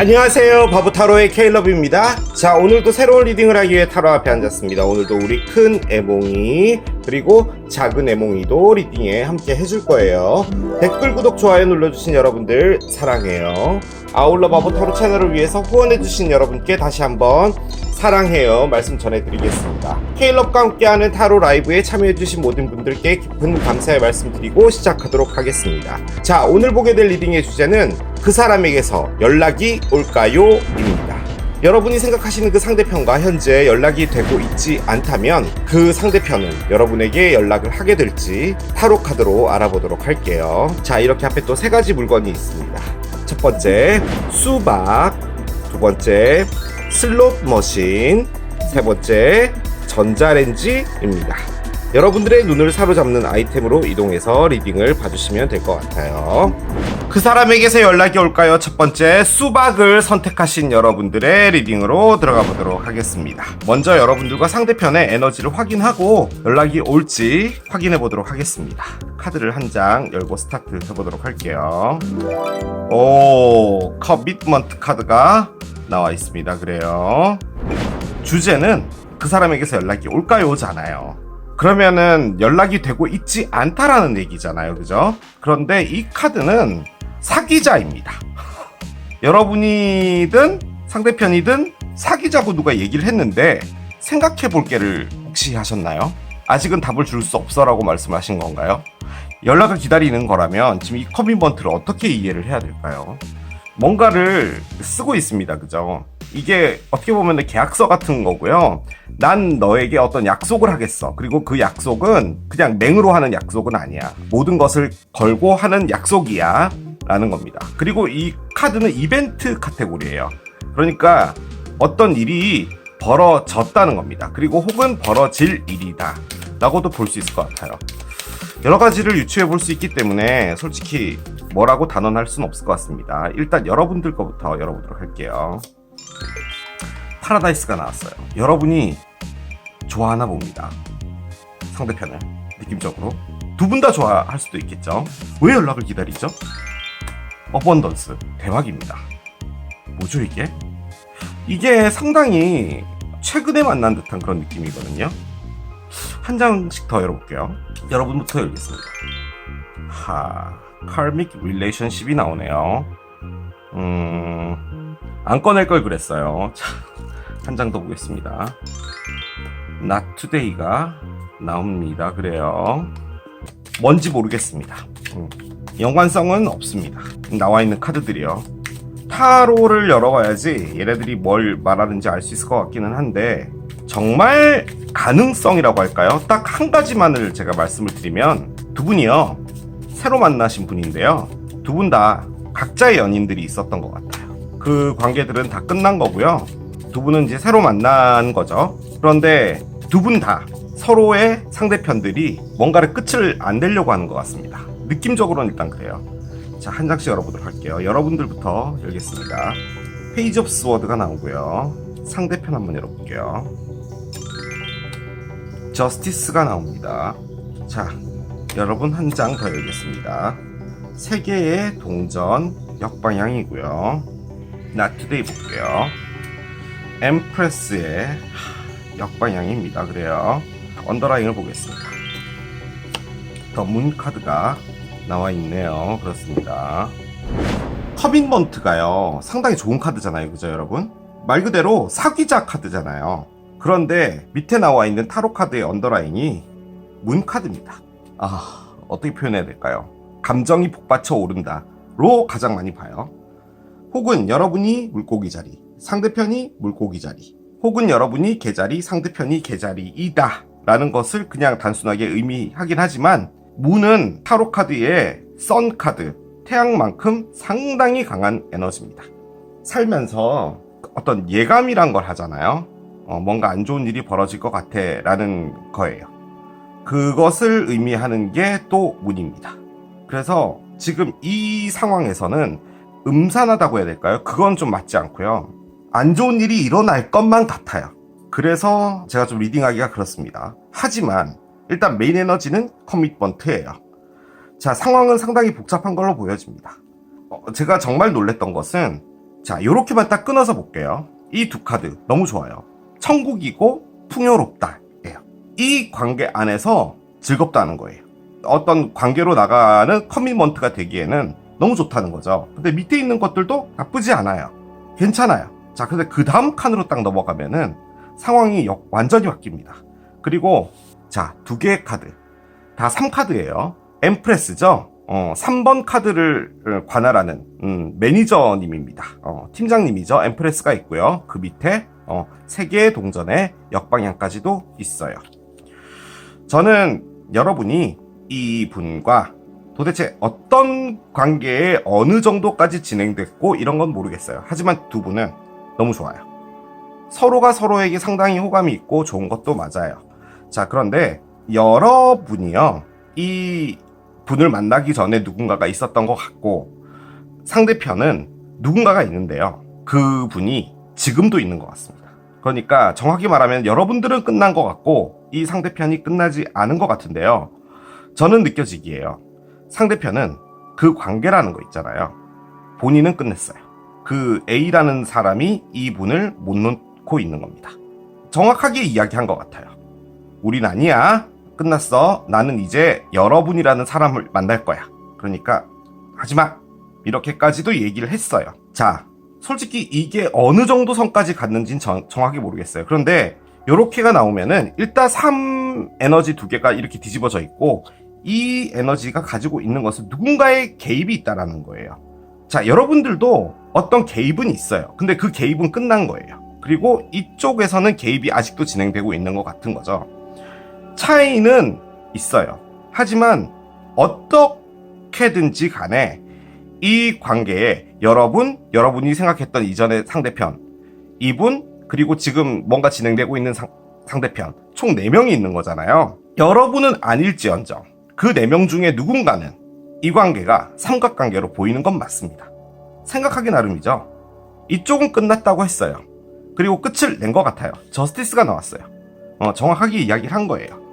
안녕하세요, 바보타로의 케일러브입니다. 자, 오늘도 새로운 리딩을 하기 위해 타로 앞에 앉았습니다. 오늘도 우리 큰 애몽이 그리고 작은 애몽이도 리딩에 함께 해줄 거예요. 댓글, 구독, 좋아요 눌러주신 여러분들 사랑해요. 아울러 바보타로 채널을 위해서 후원해주신 여러분께 다시 한번 사랑해요 말씀 전해드리겠습니다. 케일럽과 함께하는 타로 라이브에 참여해주신 모든 분들께 깊은 감사의 말씀 드리고 시작하도록 하겠습니다. 자, 오늘 보게 될 리딩의 주제는 그 사람에게서 연락이 올까요? 입니다. 여러분이 생각하시는 그 상대편과 현재 연락이 되고 있지 않다면 그 상대편은 여러분에게 연락을 하게 될지 타로 카드로 알아보도록 할게요. 자, 이렇게 앞에 또 세 가지 물건이 있습니다. 첫 번째 수박, 두 번째 슬롯 머신, 세 번째 전자레인지입니다. 여러분들의 눈을 사로잡는 아이템으로 이동해서 리딩을 봐주시면 될 것 같아요. 그 사람에게서 연락이 올까요? 첫 번째 수박을 선택하신 여러분들의 리딩으로 들어가 보도록 하겠습니다. 먼저 여러분들과 상대편의 에너지를 확인하고 연락이 올지 확인해 보도록 하겠습니다. 카드를 한 장 열고 스타트 해보도록 할게요. 오, 커미트먼트 카드가 나와 있습니다. 그래요. 주제는 그 사람에게서 연락이 올까요?잖아요. 그러면은 연락이 되고 있지 않다라는 얘기잖아요. 그죠? 그런데 이 카드는 사귀자입니다. 여러분이든 상대편이든 사귀자고 누가 얘기를 했는데 생각해 볼 게를 혹시 하셨나요? 아직은 답을 줄 수 없어라고 말씀하신 건가요? 연락을 기다리는 거라면 지금 이 커미먼트를 어떻게 이해를 해야 될까요? 뭔가를 쓰고 있습니다. 그죠? 이게 어떻게 보면 계약서 같은 거고요. 난 너에게 어떤 약속을 하겠어. 그리고 그 약속은 그냥 맹으로 하는 약속은 아니야. 모든 것을 걸고 하는 약속이야. 라는 겁니다. 그리고 이 카드는 이벤트 카테고리예요. 그러니까 어떤 일이 벌어졌다는 겁니다. 그리고 혹은 벌어질 일이다. 라고도 볼 수 있을 것 같아요. 여러 가지를 유추해 볼 수 있기 때문에 솔직히 뭐라고 단언할 수는 없을 것 같습니다. 일단 여러분들 거부터 열어보도록 할게요. 파라다이스가 나왔어요. 여러분이 좋아하나 봅니다. 상대편을 느낌적으로 두 분 다 좋아할 수도 있겠죠. 왜 연락을 기다리죠? 어번던스 대박입니다. 뭐죠 이게? 이게 상당히 최근에 만난 듯한 그런 느낌이거든요. 한 장씩 더 열어볼게요. 여러분부터 열겠습니다. 카르믹 릴레이션십이 나오네요. 안 꺼낼 걸 그랬어요. 한 장 더 보겠습니다. Not Today가 나옵니다. 그래요. 뭔지 모르겠습니다. 연관성은 없습니다. 나와 있는 카드들이요. 타로를 열어봐야지 얘네들이 뭘 말하는지 알 수 있을 것 같기는 한데 정말 가능성이라고 할까요? 딱 한 가지만을 제가 말씀을 드리면 두 분이요. 새로 만나신 분인데요. 두 분 다 각자의 연인들이 있었던 것 같아요. 그 관계들은 다 끝난 거고요. 두 분은 이제 새로 만난 거죠. 그런데 두 분 다 서로의 상대편들이 뭔가를 끝을 안 내려고 하는 것 같습니다. 느낌적으로는 일단 그래요. 자, 한 장씩 열어보도록 할게요. 여러분들부터 열겠습니다. 페이지 오브 스워드가 나오고요. 상대편 한번 열어볼게요. 저스티스가 나옵니다. 자, 여러분 한 장 더 열겠습니다. 세계의 동전 역방향이고요. Not Today 볼게요. 엠프레스의 역방향입니다. 그래요. 언더라인을 보겠습니다. 더 문 카드가 나와 있네요. 그렇습니다. 커밋먼트가요 상당히 좋은 카드잖아요. 그죠 여러분? 말 그대로 사귀자 카드잖아요. 그런데 밑에 나와 있는 타로 카드의 언더라인이 문 카드입니다. 어떻게 표현해야 될까요? 감정이 북받쳐 오른다로 가장 많이 봐요. 혹은 여러분이 물고기 자리, 상대편이 물고기 자리, 혹은 여러분이 개자리, 상대편이 개자리이다 라는 것을 그냥 단순하게 의미하긴 하지만 문은 타로 카드의 선 카드, 태양만큼 상당히 강한 에너지입니다. 살면서 어떤 예감이란 걸 하잖아요. 뭔가 안 좋은 일이 벌어질 것 같아 라는 거예요. 그것을 의미하는 게 또 문입니다. 그래서 지금 이 상황에서는 음산하다고 해야 될까요? 그건 좀 맞지 않고요. 안 좋은 일이 일어날 것만 같아요. 그래서 제가 좀 리딩하기가 그렇습니다. 하지만 일단 메인 에너지는 커밋먼트예요. 자, 상황은 상당히 복잡한 걸로 보여집니다. 제가 정말 놀랬던 것은 자, 요렇게만 딱 끊어서 볼게요. 이 두 카드 너무 좋아요. 천국이고 풍요롭다 예요. 이 관계 안에서 즐겁다는 거예요. 어떤 관계로 나가는 커미먼트가 되기에는 너무 좋다는 거죠. 근데 밑에 있는 것들도 나쁘지 않아요. 괜찮아요. 자, 근데 그 다음 칸으로 딱 넘어가면은 상황이 완전히 바뀝니다. 그리고 자, 두 개의 카드 다 3카드예요. 엠프레스죠. 3번 카드를 관할하는 매니저님입니다. 팀장님이죠. 엠프레스가 있고요. 그 밑에 3개의 동전의 역방향까지도 있어요. 저는 여러분이 이 분과 도대체 어떤 관계에 어느 정도까지 진행됐고 이런 건 모르겠어요. 하지만 두 분은 너무 좋아요. 서로가 서로에게 상당히 호감이 있고 좋은 것도 맞아요. 자, 그런데 여러분이요, 이 분을 만나기 전에 누군가가 있었던 것 같고 상대편은 누군가가 있는데요, 그 분이 지금도 있는 것 같습니다. 그러니까 정확히 말하면 여러분들은 끝난 것 같고 이 상대편이 끝나지 않은 것 같은데요, 저는 느껴지기에요, 상대편은 그 관계라는 거 있잖아요, 본인은 끝냈어요. 그 A라는 사람이 이 분을 못 놓고 있는 겁니다. 정확하게 이야기한 것 같아요. 우린 아니야, 끝났어, 나는 이제 여러분이라는 사람을 만날 거야, 그러니까 하지마, 이렇게까지도 얘기를 했어요. 자, 솔직히 이게 어느 정도 선까지 갔는지는 정확히 모르겠어요. 그런데 요렇게가 나오면은 일단 3 에너지 두 개가 이렇게 뒤집어져 있고 이 에너지가 가지고 있는 것은 누군가의 개입이 있다라는 거예요. 자, 여러분들도 어떤 개입은 있어요. 근데 그 개입은 끝난 거예요. 그리고 이쪽에서는 개입이 아직도 진행되고 있는 것 같은 거죠. 차이는 있어요. 하지만 어떻게든지 간에 이 관계에 여러분이 생각했던 이전의 상대편, 이분, 그리고 지금 뭔가 진행되고 있는 상대편, 총 4명이 있는 거잖아요. 여러분은 아닐지언정 그 4명 중에 누군가는 이 관계가 삼각관계로 보이는 건 맞습니다. 생각하기 나름이죠. 이쪽은 끝났다고 했어요. 그리고 끝을 낸 것 같아요. 저스티스가 나왔어요. 정확하게 이야기를 한 거예요.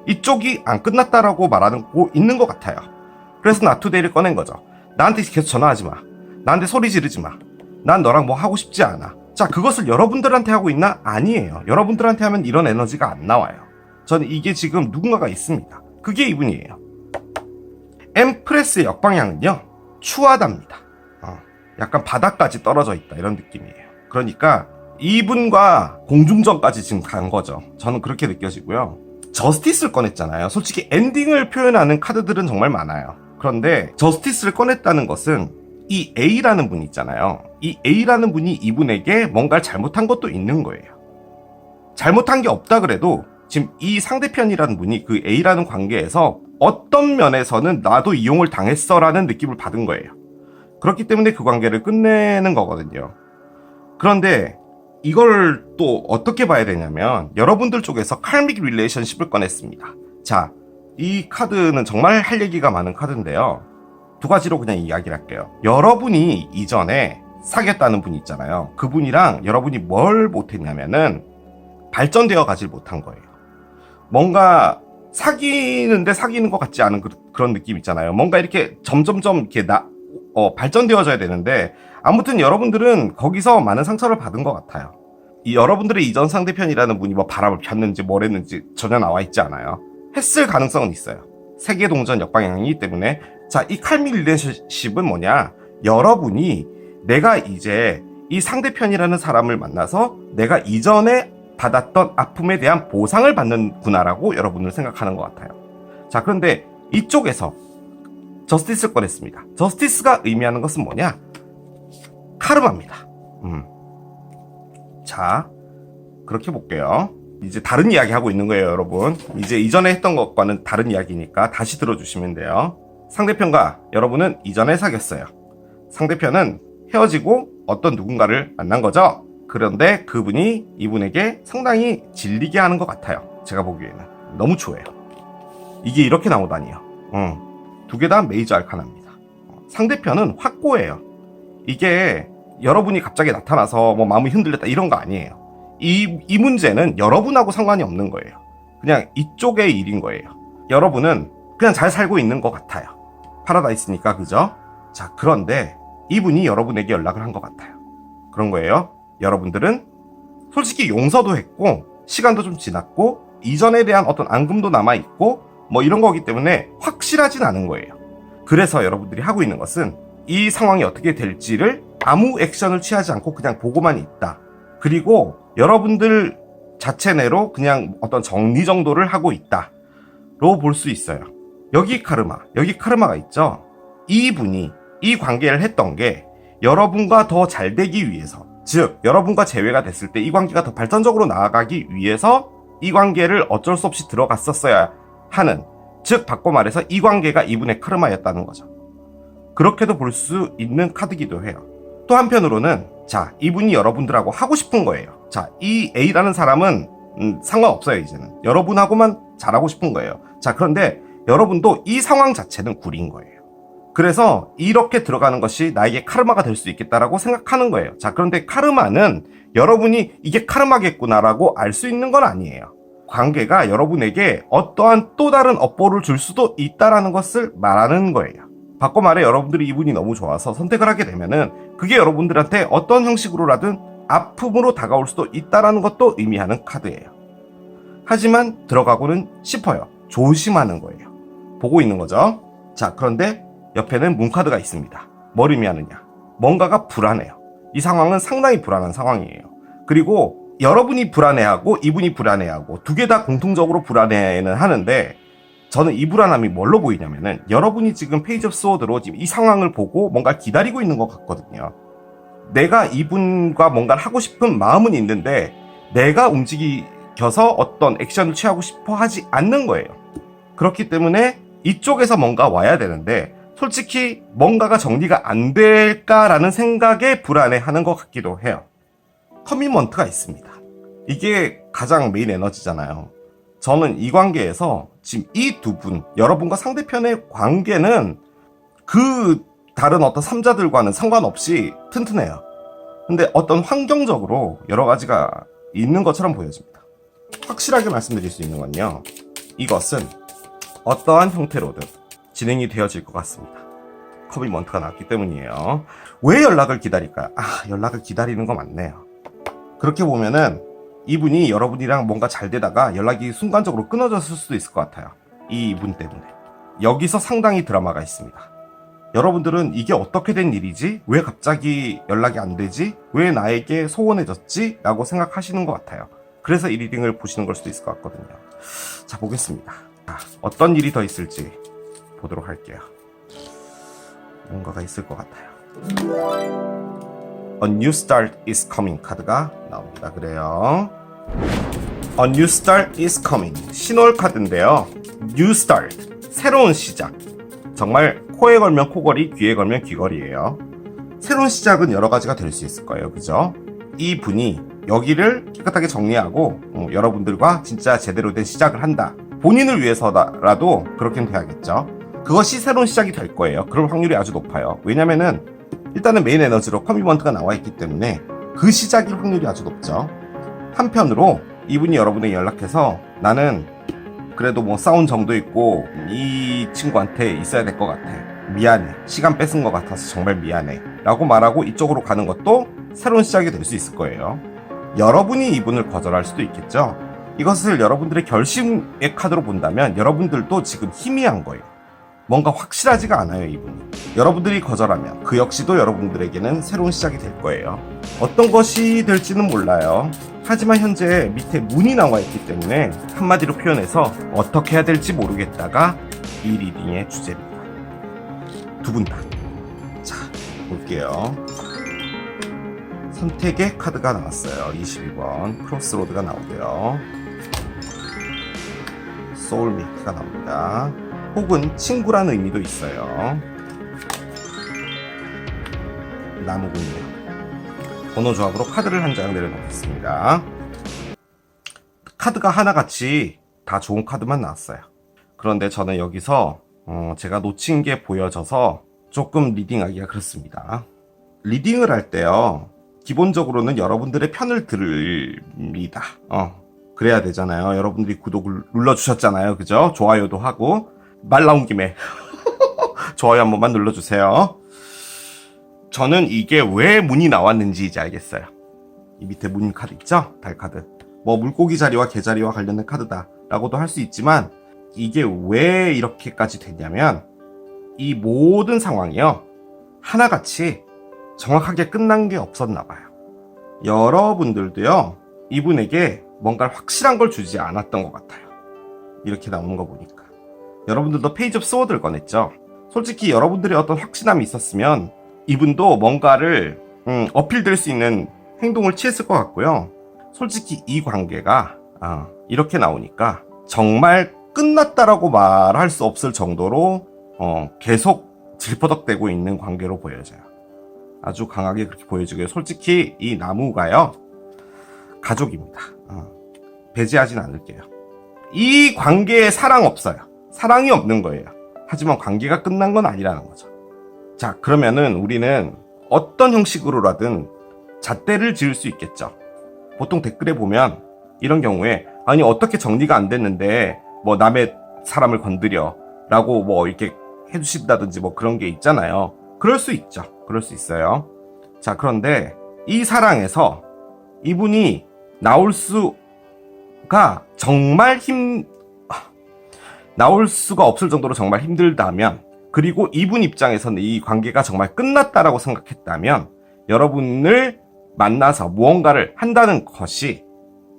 이쪽이 안 끝났다라고 말하고 있는 것 같아요. 그래서 나투데이를 꺼낸 거죠. 나한테 계속 전화하지 마. 나한테 소리 지르지 마. 난 너랑 뭐 하고 싶지 않아. 자, 그것을 여러분들한테 하고 있나? 아니에요. 여러분들한테 하면 이런 에너지가 안 나와요. 저는 이게 지금 누군가가 있습니다. 그게 이분이에요. 엠프레스의 역방향은요, 추하답니다. 약간 바닥까지 떨어져 있다, 이런 느낌이에요. 그러니까 이분과 공중전까지 지금 간 거죠. 저는 그렇게 느껴지고요. 저스티스를 꺼냈잖아요. 솔직히 엔딩을 표현하는 카드들은 정말 많아요. 그런데 저스티스를 꺼냈다는 것은 이 A라는 분이 있잖아요. 이 A라는 분이 이분에게 뭔가를 잘못한 것도 있는 거예요. 잘못한 게 없다 그래도 지금 이 상대편이라는 분이 그 A라는 관계에서 어떤 면에서는 나도 이용을 당했어 라는 느낌을 받은 거예요. 그렇기 때문에 그 관계를 끝내는 거거든요. 그런데 이걸 또 어떻게 봐야 되냐면, 여러분들 쪽에서 칼믹 릴레이션십을 꺼냈습니다. 자, 이 카드는 정말 할 얘기가 많은 카드인데요, 두 가지로 그냥 이야기를 할게요. 여러분이 이전에 사귀었다는 분이 있잖아요. 그분이랑 여러분이 뭘 못했냐면은 발전되어 가질 못한 거예요. 뭔가 사귀는데 사귀는 것 같지 않은 그런 느낌 있잖아요. 뭔가 이렇게 점점점 이렇게 발전되어져야 되는데, 아무튼 여러분들은 거기서 많은 상처를 받은 것 같아요. 이 여러분들의 이전 상대편이라는 분이 뭐 바람을 폈는지 뭘 했는지 전혀 나와 있지 않아요. 했을 가능성은 있어요. 세계 동전 역방향이기 때문에. 자, 이 칼믹 릴레이션십은 뭐냐, 여러분이 내가 이제 이 상대편이라는 사람을 만나서 내가 이전에 받았던 아픔에 대한 보상을 받는구나라고 여러분은 생각하는 것 같아요. 자, 그런데 이쪽에서 저스티스를 꺼냈습니다. 저스티스가 의미하는 것은 뭐냐, 카르마입니다. 자, 그렇게 볼게요. 이제 다른 이야기 하고 있는 거예요, 여러분. 이제 이전에 했던 것과는 다른 이야기니까 다시 들어주시면 돼요. 상대편과 여러분은 이전에 사귀었어요. 상대편은 헤어지고 어떤 누군가를 만난 거죠. 그런데 그분이 이분에게 상당히 질리게 하는 것 같아요. 제가 보기에는 너무 추해요. 이게 이렇게 나오다니요. 두 개 다 메이저 알카나입니다. 상대편은 확고해요. 이게 여러분이 갑자기 나타나서 뭐 마음이 흔들렸다 이런 거 아니에요. 이 문제는 여러분하고 상관이 없는 거예요. 그냥 이쪽의 일인 거예요. 여러분은 그냥 잘 살고 있는 것 같아요. 파라다이스니까, 그죠? 자, 그런데 이분이 여러분에게 연락을 한 것 같아요. 그런 거예요. 여러분들은 솔직히 용서도 했고 시간도 좀 지났고 이전에 대한 어떤 앙금도 남아있고 뭐 이런 거기 때문에 확실하진 않은 거예요. 그래서 여러분들이 하고 있는 것은 이 상황이 어떻게 될지를 아무 액션을 취하지 않고 그냥 보고만 있다. 그리고 여러분들 자체 내로 그냥 어떤 정리정돈을 하고 있다로 볼 수 있어요. 여기 카르마가 있죠. 이분이 이 관계를 했던 게 여러분과 더 잘 되기 위해서, 즉 여러분과 재회가 됐을 때 이 관계가 더 발전적으로 나아가기 위해서 이 관계를 어쩔 수 없이 들어갔었어야 하는, 즉 바꿔 말해서 이 관계가 이분의 카르마였다는 거죠. 그렇게도 볼 수 있는 카드기도 해요. 또 한편으로는 자, 이분이 여러분들하고 하고 싶은 거예요. 자, 이 A라는 사람은 상관없어요. 이제는 여러분하고만 잘하고 싶은 거예요. 자, 그런데 여러분도 이 상황 자체는 구린 거예요. 그래서 이렇게 들어가는 것이 나에게 카르마가 될 수 있겠다라고 생각하는 거예요. 자, 그런데 카르마는 여러분이 이게 카르마겠구나라고 알 수 있는 건 아니에요. 관계가 여러분에게 어떠한 또 다른 업보를 줄 수도 있다라는 것을 말하는 거예요. 바꿔 말해 여러분들이 이분이 너무 좋아서 선택을 하게 되면은 그게 여러분들한테 어떤 형식으로라든 아픔으로 다가올 수도 있다라는 것도 의미하는 카드예요. 하지만 들어가고는 싶어요. 조심하는 거예요. 보고 있는 거죠. 자, 그런데 옆에는 문카드가 있습니다. 뭘 의미하느냐? 뭔가가 불안해요. 이 상황은 상당히 불안한 상황이에요. 그리고 여러분이 불안해하고 이분이 불안해하고 두 개 다 공통적으로 불안해는 하는데, 저는 이 불안함이 뭘로 보이냐면은 여러분이 지금 페이지 오브 스워드로 지금 이 상황을 보고 뭔가 기다리고 있는 것 같거든요. 내가 이분과 뭔가를 하고 싶은 마음은 있는데 내가 움직여서 어떤 액션을 취하고 싶어 하지 않는 거예요. 그렇기 때문에 이쪽에서 뭔가 와야 되는데 솔직히 뭔가가 정리가 안 될까라는 생각에 불안해하는 것 같기도 해요. 커미먼트가 있습니다. 이게 가장 메인 에너지잖아요. 저는 이 관계에서 지금 이 두 분, 여러분과 상대편의 관계는 그 다른 어떤 삼자들과는 상관없이 튼튼해요. 근데 어떤 환경적으로 여러 가지가 있는 것처럼 보여집니다. 확실하게 말씀드릴 수 있는 건요, 이것은 어떠한 형태로든 진행이 되어질 것 같습니다. 커미먼트가 나왔기 때문이에요. 왜 연락을 기다릴까요? 연락을 기다리는 거 맞네요. 그렇게 보면은 이분이 여러분이랑 뭔가 잘 되다가 연락이 순간적으로 끊어졌을 수도 있을 것 같아요. 이분 때문에. 여기서 상당히 드라마가 있습니다. 여러분들은 이게 어떻게 된 일이지? 왜 갑자기 연락이 안 되지? 왜 나에게 소원해졌지? 라고 생각하시는 것 같아요. 그래서 이 리딩을 보시는 걸 수도 있을 것 같거든요. 자, 보겠습니다. 어떤 일이 더 있을지 보도록 할게요. 뭔가가 있을 것 같아요. A new start is coming 카드가 나옵니다. 그래요. A new start is coming. 신월 카드인데요. New start. 새로운 시작. 정말 코에 걸면 코걸이, 귀에 걸면 귀걸이에요. 새로운 시작은 여러 가지가 될 수 있을 거예요. 그죠? 이 분이 여기를 깨끗하게 정리하고 여러분들과 진짜 제대로 된 시작을 한다. 본인을 위해서라도 그렇게는 돼야겠죠. 그것이 새로운 시작이 될 거예요. 그럴 확률이 아주 높아요. 왜냐면은 일단은 메인 에너지로 커미먼트가 나와 있기 때문에 그 시작일 확률이 아주 높죠. 한편으로 이분이 여러분에게 연락해서 나는 그래도 뭐 싸운 정도 있고 이 친구한테 있어야 될 것 같아. 미안해. 시간 뺏은 것 같아서 정말 미안해. 라고 말하고 이쪽으로 가는 것도 새로운 시작이 될 수 있을 거예요. 여러분이 이분을 거절할 수도 있겠죠. 이것을 여러분들의 결심의 카드로 본다면 여러분들도 지금 희미한 거예요. 뭔가 확실하지가 않아요, 이분이. 여러분들이 거절하면 그 역시도 여러분들에게는 새로운 시작이 될 거예요. 어떤 것이 될지는 몰라요. 하지만 현재 밑에 문이 나와 있기 때문에 한마디로 표현해서 어떻게 해야 될지 모르겠다가 이 리딩의 주제입니다. 두 분 다. 자, 볼게요. 선택의 카드가 나왔어요. 22번 크로스로드가 나오고요. 소울메이트가 나옵니다. 혹은 친구라는 의미도 있어요. 나무군요. 번호 조합으로 카드를 한 장 내려놓겠습니다. 카드가 하나같이 다 좋은 카드만 나왔어요. 그런데 저는 여기서 제가 놓친 게 보여져서 조금 리딩하기가 그렇습니다. 리딩을 할 때요, 기본적으로는 여러분들의 편을 들립니다. 그래야 되잖아요. 여러분들이 구독을 눌러주셨잖아요. 그죠? 좋아요도 하고 말 나온 김에 좋아요 한 번만 눌러주세요. 저는 이게 왜 문이 나왔는지 이제 알겠어요. 이 밑에 문 카드 있죠? 달 카드. 뭐 물고기 자리와 개 자리와 관련된 카드다 라고도 할 수 있지만 이게 왜 이렇게까지 됐냐면 이 모든 상황이요 하나같이 정확하게 끝난 게 없었나 봐요. 여러분들도요 이분에게 뭔가 확실한 걸 주지 않았던 것 같아요. 이렇게 나오는 거 보니까 여러분들도 페이지 오브 스워드를 꺼냈죠. 솔직히 여러분들의 어떤 확신함이 있었으면 이분도 뭔가를 어필될 수 있는 행동을 취했을 것 같고요. 솔직히 이 관계가 이렇게 나오니까 정말 끝났다라고 말할 수 없을 정도로 계속 질퍼덕대고 있는 관계로 보여져요. 아주 강하게 그렇게 보여지고요. 솔직히 이 나무가요 가족입니다. 배제하진 않을게요. 이 관계에 사랑 없어요. 사랑이 없는 거예요. 하지만 관계가 끝난 건 아니라는 거죠. 자, 그러면은 우리는 어떤 형식으로라든 잣대를 지을 수 있겠죠. 보통 댓글에 보면 이런 경우에 아니 어떻게 정리가 안 됐는데 뭐 남의 사람을 건드려 라고 뭐 이렇게 해주신다든지 뭐 그런 게 있잖아요. 그럴 수 있죠. 그럴 수 있어요. 자, 그런데 이 사랑에서 이분이 나올 수가 정말 나올 수가 없을 정도로 정말 힘들다면, 그리고 이분 입장에서는 이 관계가 정말 끝났다라고 생각했다면 여러분을 만나서 무언가를 한다는 것이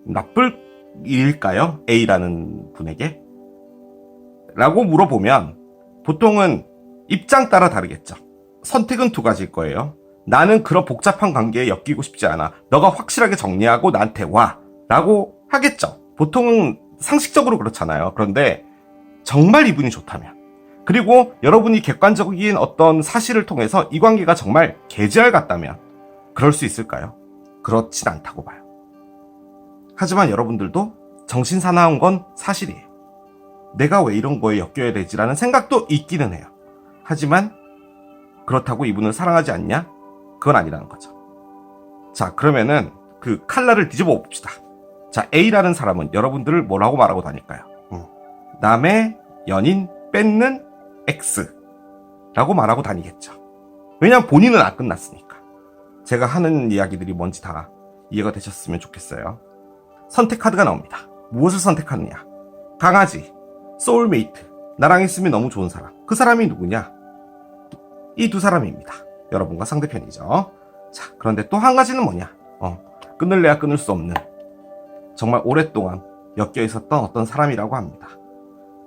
나쁠 일일까요? A라는 분에게? 라고 물어보면 보통은 입장 따라 다르겠죠. 선택은 두 가지일 거예요. 나는 그런 복잡한 관계에 엮이고 싶지 않아. 너가 확실하게 정리하고 나한테 와. 라고 하겠죠. 보통은 상식적으로 그렇잖아요. 그런데 정말 이분이 좋다면, 그리고 여러분이 객관적인 어떤 사실을 통해서 이 관계가 정말 계절 같다면 그럴 수 있을까요? 그렇진 않다고 봐요. 하지만 여러분들도 정신 사나운 건 사실이에요. 내가 왜 이런 거에 엮여야 되지라는 생각도 있기는 해요. 하지만 그렇다고 이분을 사랑하지 않냐? 그건 아니라는 거죠. 자, 그러면은 그 칼날을 뒤집어 봅시다. 자, A라는 사람은 여러분들을 뭐라고 말하고 다닐까요? 남의 연인 뺏는 X라고 말하고 다니겠죠. 왜냐면 본인은 안 끝났으니까. 제가 하는 이야기들이 뭔지 다 이해가 되셨으면 좋겠어요. 선택 카드가 나옵니다. 무엇을 선택하느냐? 강아지, 소울메이트, 나랑 있으면 너무 좋은 사람. 그 사람이 누구냐? 이 두 사람입니다. 여러분과 상대편이죠. 자, 그런데 또 한 가지는 뭐냐? 끊을래야 끊을 수 없는, 정말 오랫동안 엮여 있었던 어떤 사람이라고 합니다.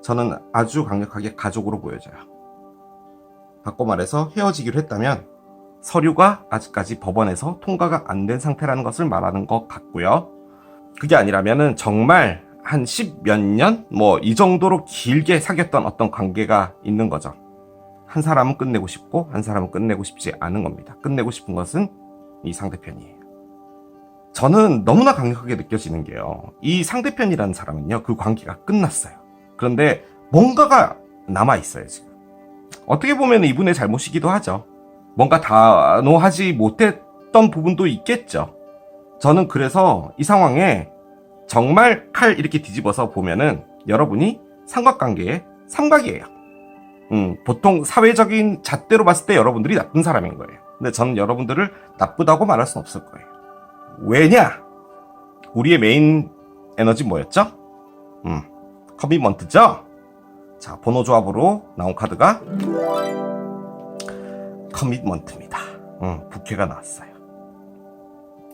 저는 아주 강력하게 가족으로 보여져요. 바꿔 말해서 헤어지기로 했다면 서류가 아직까지 법원에서 통과가 안 된 상태라는 것을 말하는 것 같고요. 그게 아니라면은 정말 한 10몇 년? 뭐 이 정도로 길게 사귀었던 어떤 관계가 있는 거죠. 한 사람은 끝내고 싶고 한 사람은 끝내고 싶지 않은 겁니다. 끝내고 싶은 것은 이 상대편이에요. 저는 너무나 강력하게 느껴지는 게요, 이 상대편이라는 사람은요 그 관계가 끝났어요. 그런데 뭔가가 남아있어요. 지금 어떻게 보면 이분의 잘못이기도 하죠. 뭔가 단호하지 못했던 부분도 있겠죠. 저는 그래서 이 상황에 정말 칼 이렇게 뒤집어서 보면은 여러분이 삼각관계의 삼각이에요. 보통 사회적인 잣대로 봤을 때 여러분들이 나쁜 사람인 거예요. 근데 저는 여러분들을 나쁘다고 말할 수는 없을 거예요. 왜냐? 우리의 메인 에너지 뭐였죠? 커미먼트죠? 자, 번호 조합으로 나온 카드가 커미먼트입니다. 부캐가 나왔어요.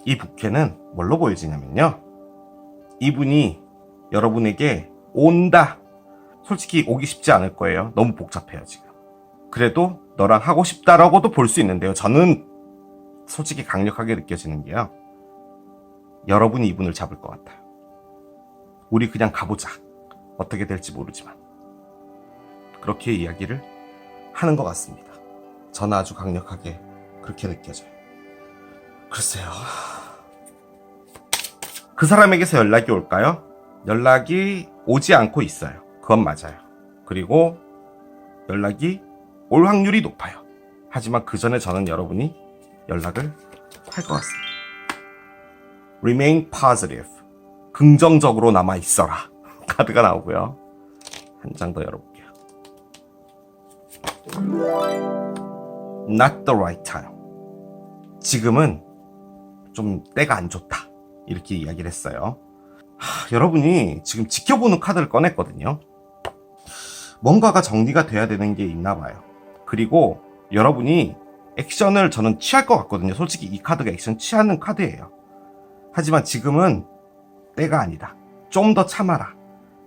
이 부캐는 뭘로 보여지냐면요, 이분이 여러분에게 온다. 솔직히 오기 쉽지 않을 거예요. 너무 복잡해요 지금. 그래도 너랑 하고 싶다라고도 볼 수 있는데요, 저는 솔직히 강력하게 느껴지는 게요, 여러분이 이분을 잡을 것 같아요. 우리 그냥 가보자. 어떻게 될지 모르지만. 그렇게 이야기를 하는 것 같습니다. 저는 아주 강력하게 그렇게 느껴져요. 글쎄요. 그 사람에게서 연락이 올까요? 연락이 오지 않고 있어요. 그건 맞아요. 그리고 연락이 올 확률이 높아요. 하지만 그 전에 저는 여러분이 연락을 할 것 같습니다. Remain positive. 긍정적으로 남아있어라. 카드가 나오고요. 한 장 더 열어볼게요. Not the right time. 지금은 좀 때가 안 좋다. 이렇게 이야기를 했어요. 여러분이 지금 지켜보는 카드를 꺼냈거든요. 뭔가가 정리가 돼야 되는 게 있나 봐요. 그리고 여러분이 액션을 저는 취할 것 같거든요. 솔직히 이 카드가 액션 취하는 카드예요. 하지만 지금은 때가 아니다. 좀 더 참아라.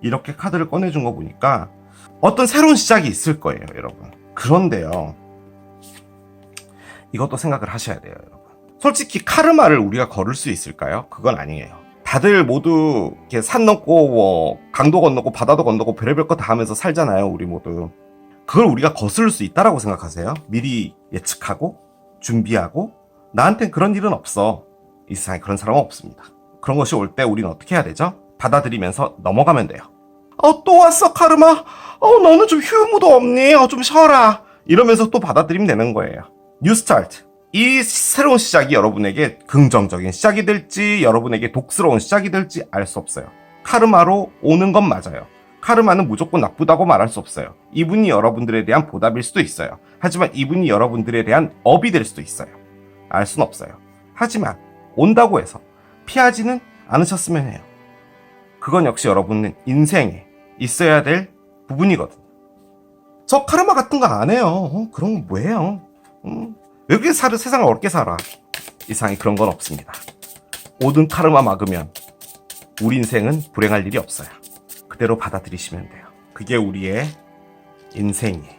이렇게 카드를 꺼내준 거 보니까 어떤 새로운 시작이 있을 거예요, 여러분. 그런데요, 이것도 생각을 하셔야 돼요, 여러분. 솔직히 카르마를 우리가 걸을 수 있을까요? 그건 아니에요. 다들 모두 이렇게 산 넘고 뭐 강도 건너고 바다도 건너고 별의별 거 다 하면서 살잖아요, 우리 모두. 그걸 우리가 거스를 수 있다라고 생각하세요? 미리 예측하고 준비하고? 나한텐 그런 일은 없어. 이 세상에 그런 사람은 없습니다. 그런 것이 올 때 우리는 어떻게 해야 되죠? 받아들이면서 넘어가면 돼요. 또 왔어, 카르마. 너는 좀 휴무도 없니? 좀 쉬어라. 이러면서 또 받아들이면 되는 거예요. 뉴 스타트. 이 새로운 시작이 여러분에게 긍정적인 시작이 될지 여러분에게 독스러운 시작이 될지 알 수 없어요. 카르마로 오는 건 맞아요. 카르마는 무조건 나쁘다고 말할 수 없어요. 이분이 여러분들에 대한 보답일 수도 있어요. 하지만 이분이 여러분들에 대한 업이 될 수도 있어요. 알 수는 없어요. 하지만 온다고 해서 피하지는 않으셨으면 해요. 그건 역시 여러분은 인생에 있어야 될 부분이거든요. 저 카르마 같은 거 안 해요. 그런 거 뭐예요? 왜 그렇게 세상을 어렵게 살아? 이상이 그런 건 없습니다. 모든 카르마 막으면 우리 인생은 불행할 일이 없어요. 그대로 받아들이시면 돼요. 그게 우리의 인생이에요.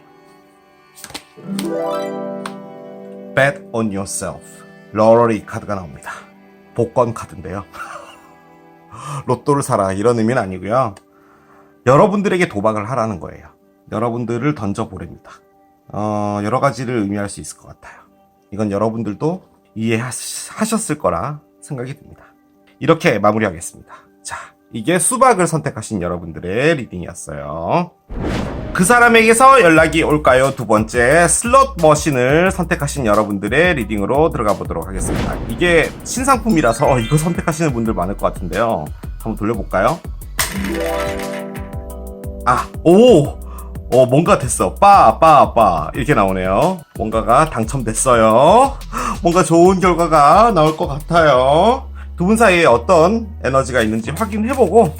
Bet on yourself. 러러리 카드가 나옵니다. 복권 카드인데요. 로또를 사라 이런 의미는 아니고요. 여러분들에게 도박을 하라는 거예요. 여러분들을 던져보랍니다. 여러 가지를 의미할 수 있을 것 같아요. 이건 여러분들도 이해하셨을 거라 생각이 듭니다. 이렇게 마무리하겠습니다. 자, 이게 수박을 선택하신 여러분들의 리딩이었어요. 그 사람에게서 연락이 올까요? 두 번째, 슬롯 머신을 선택하신 여러분들의 리딩으로 들어가 보도록 하겠습니다. 이게 신상품이라서 이거 선택하시는 분들 많을 것 같은데요. 한번 돌려볼까요? 뭔가 됐어. 빠 이렇게 나오네요. 뭔가가 당첨됐어요. 뭔가 좋은 결과가 나올 것 같아요. 두 분 사이에 어떤 에너지가 있는지 확인해보고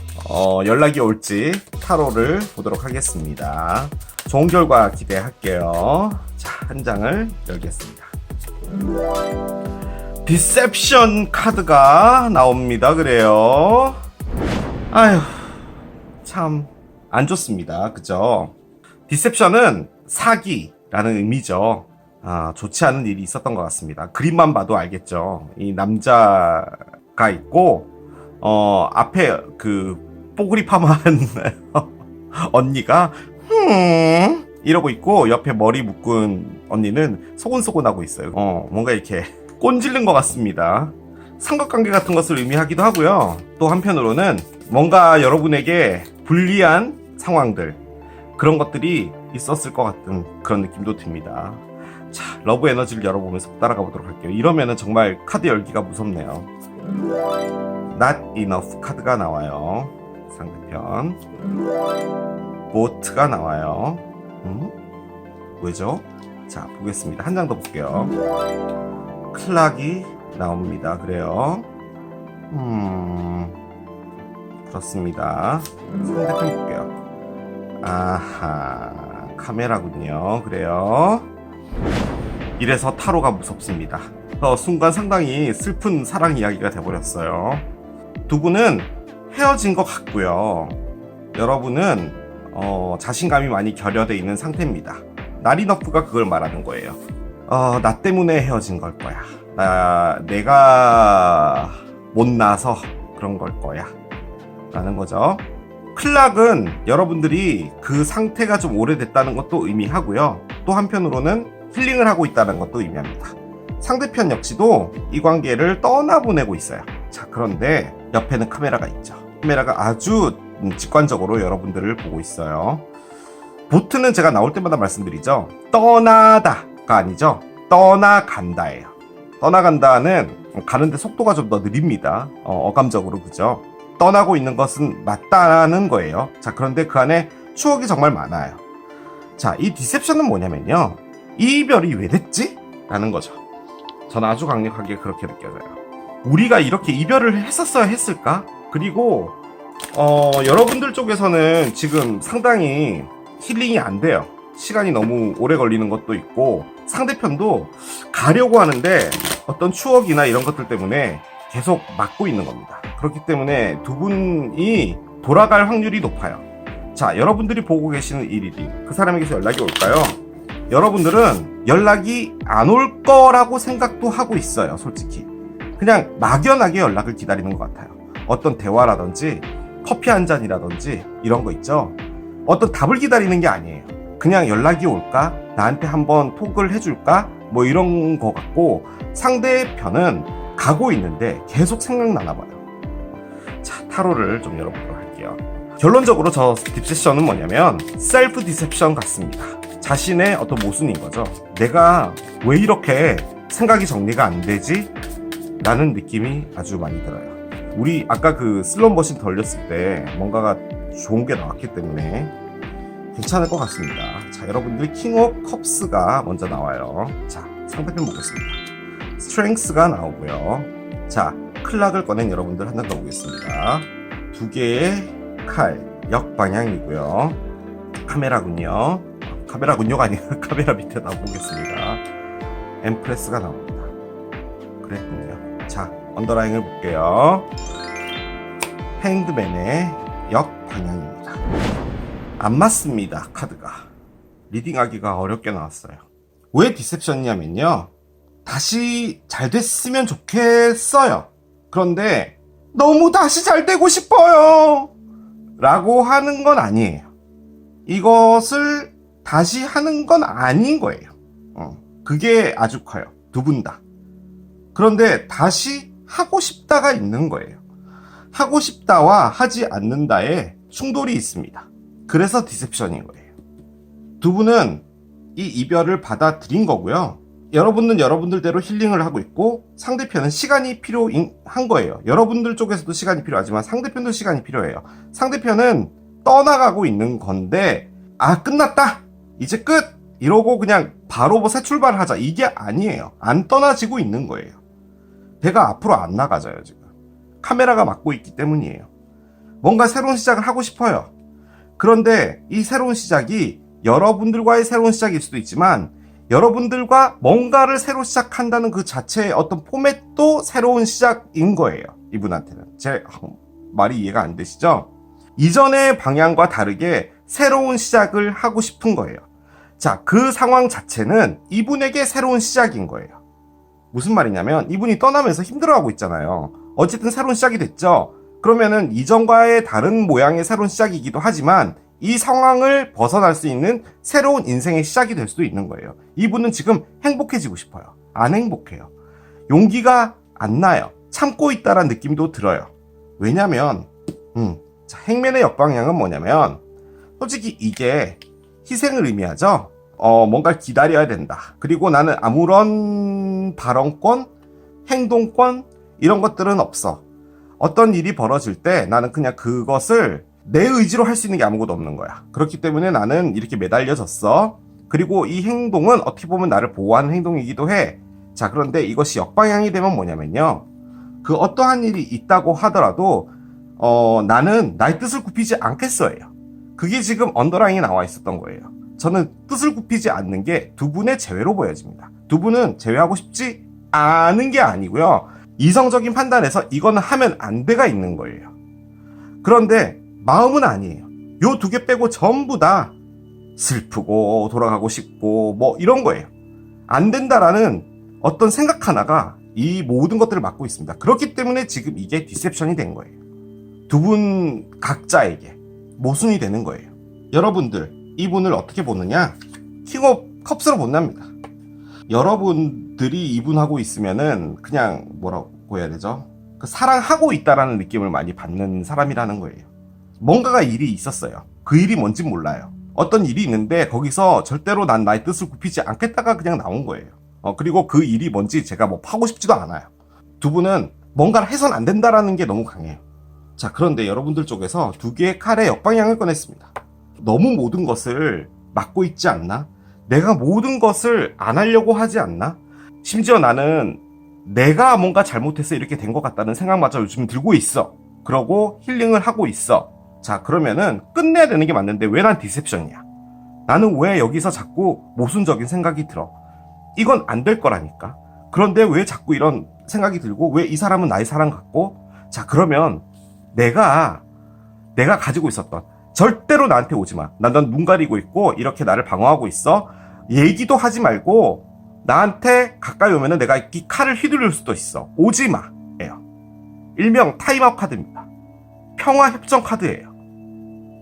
연락이 올지 타로를 보도록 하겠습니다. 좋은 결과 기대할게요. 자, 한 장을 열겠습니다. 디셉션 카드가 나옵니다. 그래요. 아휴, 참 안 좋습니다. 그죠? 디셉션은 사기라는 의미죠. 좋지 않은 일이 있었던 것 같습니다. 그림만 봐도 알겠죠. 이 남자가 있고 앞에 그 뽀글이 파마한 언니가 이러고 있고 옆에 머리 묶은 언니는 소곤소곤하고 있어요. 뭔가 이렇게 꼰질른 것 같습니다. 삼각관계 같은 것을 의미하기도 하고요. 또 한편으로는 뭔가 여러분에게 불리한 상황들, 그런 것들이 있었을 것 같은 그런 느낌도 듭니다. 자, 러브 에너지를 열어보면서 따라가 보도록 할게요. 이러면은 정말 카드 열기가 무섭네요. Not enough 카드가 나와요. 상대편. 보트가 나와요. 왜죠? 자, 보겠습니다. 한 장 더 볼게요. 클락이 나옵니다. 그래요. 그렇습니다. 상대편 볼게요. 아하, 카메라군요. 그래요. 이래서 타로가 무섭습니다. 순간 상당히 슬픈 사랑 이야기가 돼버렸어요. 두 분은 헤어진 것 같고요. 여러분은 자신감이 많이 결여돼 있는 상태입니다. 나리너프가 그걸 말하는 거예요. 나 때문에 헤어진 걸 거야. 내가 못나서 그런 걸 거야. 라는 거죠. 클락은 여러분들이 그 상태가 좀 오래됐다는 것도 의미하고요. 또 한편으로는 힐링을 하고 있다는 것도 의미합니다. 상대편 역시도 이 관계를 떠나보내고 있어요. 자, 그런데 옆에는 카메라가 있죠. 카메라가 아주 직관적으로 여러분들을 보고 있어요. 보트는 제가 나올 때마다 말씀드리죠. 떠나다가 아니죠. 떠나간다예요. 떠나간다는 가는데 속도가 좀 더 느립니다. 어감적으로, 그죠? 떠나고 있는 것은 맞다는 거예요. 자, 그런데 그 안에 추억이 정말 많아요. 자, 이 디셉션은 뭐냐면요. 이 이별이 왜 됐지? 라는 거죠. 저는 아주 강력하게 그렇게 느껴져요. 우리가 이렇게 이별을 했었어야 했을까? 그리고 여러분들 쪽에서는 지금 상당히 힐링이 안 돼요. 시간이 너무 오래 걸리는 것도 있고 상대편도 가려고 하는데 어떤 추억이나 이런 것들 때문에 계속 막고 있는 겁니다. 그렇기 때문에 두 분이 돌아갈 확률이 높아요. 자, 여러분들이 보고 계시는 이 리딩, 그 사람에게서 연락이 올까요? 여러분들은 연락이 안 올 거라고 생각도 하고 있어요. 솔직히 그냥 막연하게 연락을 기다리는 것 같아요. 어떤 대화라든지 커피 한 잔이라든지 이런 거 있죠. 어떤 답을 기다리는 게 아니에요. 그냥 연락이 올까? 나한테 한번 톡을 해줄까? 뭐 이런 거 같고 상대편은 가고 있는데 계속 생각나나 봐요. 자, 타로를 좀 열어보도록 할게요. 결론적으로 저 딥세션은 뭐냐면 셀프 디셉션 같습니다. 자신의 어떤 모순인 거죠. 내가 왜 이렇게 생각이 정리가 안 되지? 라는 느낌이 아주 많이 들어요. 우리 아까 그 슬롯머신 돌렸을 때 뭔가가 좋은 게 나왔기 때문에 괜찮을 것 같습니다. 자, 여러분들 킹 오브 컵스가 먼저 나와요. 자, 상대편 보겠습니다. 스트렝스가 나오고요. 자, 클락을 꺼낸 여러분들 한 장 더 보겠습니다. 두 개의 칼, 역방향이고요. 카메라군요. 카메라군요가 아니라 카메라 밑에다 보겠습니다. 엠프레스가 나옵니다. 그랬군요. 자, 언더라인을 볼게요. 행드맨의 역방향입니다. 안 맞습니다. 카드가 리딩하기가 어렵게 나왔어요. 왜 디셉션이냐면요, 다시 잘 됐으면 좋겠어요. 그런데 너무 다시 잘 되고 싶어요 라고 하는 건 아니에요. 이것을 다시 하는 건 아닌 거예요. 그게 아주 커요. 두 분 다. 그런데 다시 하고 싶다가 있는 거예요. 하고 싶다와 하지 않는다에 충돌이 있습니다. 그래서 디셉션인 거예요. 두 분은 이 이별을 받아들인 거고요. 여러분은 여러분들대로 힐링을 하고 있고 상대편은 시간이 필요한 거예요. 여러분들 쪽에서도 시간이 필요하지만 상대편도 시간이 필요해요. 상대편은 떠나가고 있는 건데 끝났다! 이제 끝! 이러고 그냥 바로 새 출발을 하자. 이게 아니에요. 안 떠나지고 있는 거예요. 배가 앞으로 안 나가져요, 지금. 카메라가 막고 있기 때문이에요. 뭔가 새로운 시작을 하고 싶어요. 그런데 이 새로운 시작이 여러분들과의 새로운 시작일 수도 있지만 여러분들과 뭔가를 새로 시작한다는 그 자체의 어떤 포맷도 새로운 시작인 거예요. 이분한테는. 제 말이 이해가 안 되시죠? 이전의 방향과 다르게 새로운 시작을 하고 싶은 거예요. 자, 그 상황 자체는 이분에게 새로운 시작인 거예요. 무슨 말이냐면 이분이 떠나면서 힘들어하고 있잖아요. 어쨌든 새로운 시작이 됐죠. 그러면은 이전과의 다른 모양의 새로운 시작이기도 하지만 이 상황을 벗어날 수 있는 새로운 인생의 시작이 될 수도 있는 거예요. 이분은 지금 행복해지고 싶어요. 안 행복해요. 용기가 안 나요. 참고 있다라는 느낌도 들어요. 왜냐면 자, 행맨의 역방향은 뭐냐면 솔직히 이게 희생을 의미하죠. 뭔가를 기다려야 된다. 그리고 나는 아무런 발언권, 행동권 이런 것들은 없어. 어떤 일이 벌어질 때 나는 그냥 그것을 내 의지로 할 수 있는 게 아무것도 없는 거야. 그렇기 때문에 나는 이렇게 매달려졌어. 그리고 이 행동은 어떻게 보면 나를 보호하는 행동이기도 해. 자, 그런데 이것이 역방향이 되면 뭐냐면요, 그 어떠한 일이 있다고 하더라도 나는 나의 뜻을 굽히지 않겠어요. 그게 지금 언더라인에 나와 있었던 거예요. 저는 뜻을 굽히지 않는 게 두 분의 제외로 보여집니다. 두 분은 제외하고 싶지 않은 게 아니고요, 이성적인 판단에서 이거는 하면 안 돼가 있는 거예요. 그런데 마음은 아니에요. 요 두 개 빼고 전부 다 슬프고 돌아가고 싶고 뭐 이런 거예요. 안 된다라는 어떤 생각 하나가 이 모든 것들을 막고 있습니다. 그렇기 때문에 지금 이게 디셉션이 된 거예요. 두 분 각자에게 모순이 되는 거예요. 여러분들 이분을 어떻게 보느냐? 킹 오브 컵스로 본답니다. 여러분들이 이분하고 있으면은 그냥 뭐라고 해야 되죠? 그 사랑하고 있다라는 느낌을 많이 받는 사람이라는 거예요. 뭔가가 일이 있었어요. 그 일이 뭔지 몰라요. 어떤 일이 있는데 거기서 절대로 난 나의 뜻을 굽히지 않겠다가 그냥 나온 거예요. 그리고 그 일이 뭔지 제가 뭐 파고 싶지도 않아요. 두 분은 뭔가를 해선 안 된다라는 게 너무 강해요. 자, 그런데 여러분들 쪽에서 두 개의 칼의 역방향을 꺼냈습니다. 너무 모든 것을 막고 있지 않나? 내가 모든 것을 안 하려고 하지 않나? 심지어 나는 내가 뭔가 잘못해서 이렇게 된 것 같다는 생각마저 요즘 들고 있어. 그러고 힐링을 하고 있어. 자, 그러면은 끝내야 되는 게 맞는데 왜 난 디셉션이야? 나는 왜 여기서 자꾸 모순적인 생각이 들어? 이건 안 될 거라니까. 그런데 왜 자꾸 이런 생각이 들고 왜 이 사람은 나의 사랑 같고? 자, 그러면 내가 가지고 있었던 절대로 나한테 오지 마. 난 눈 가리고 있고 이렇게 나를 방어하고 있어. 얘기도 하지 말고 나한테 가까이 오면은 내가 이 칼을 휘두를 수도 있어. 오지 마. 예요. 일명 타임아웃 카드입니다. 평화 협정 카드예요.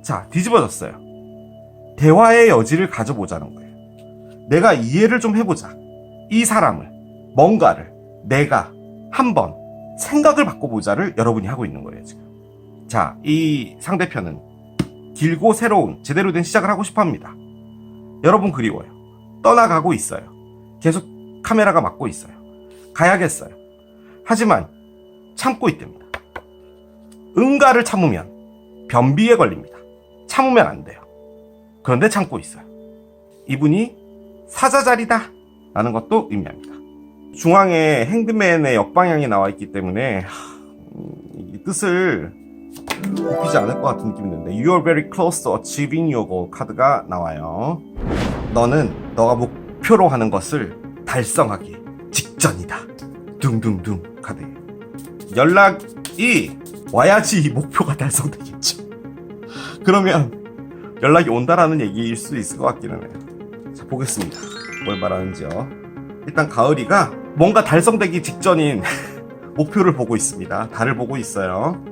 자, 뒤집어졌어요. 대화의 여지를 가져보자는 거예요. 내가 이해를 좀 해보자. 이 사람을, 뭔가를 내가 한번 생각을 바꿔보자를 여러분이 하고 있는 거예요, 지금. 자, 이 상대편은 길고 새로운 제대로 된 시작을 하고 싶어 합니다. 여러분 그리워요. 떠나가고 있어요. 계속 카메라가 막고 있어요. 가야겠어요. 하지만 참고 있답니다. 응가를 참으면 변비에 걸립니다. 참으면 안 돼요. 그런데 참고 있어요. 이분이 사자자리다 라는 것도 의미합니다. 중앙에 행드맨의 역방향이 나와 있기 때문에 이 뜻을 굽히지 않을 것 같은 느낌이 드는데 You are very close to achieving your goal 카드가 나와요. 너는 너가 목표로 하는 것을 달성하기 직전이다. 둥둥둥 카드예요. 연락이 와야지 이 목표가 달성되겠죠. 그러면 연락이 온다라는 얘기일 수도 있을 것 같기는 해요. 자, 보겠습니다. 뭘 말하는지요. 일단 가을이가 뭔가 달성되기 직전인 목표를 보고 있습니다. 달을 보고 있어요.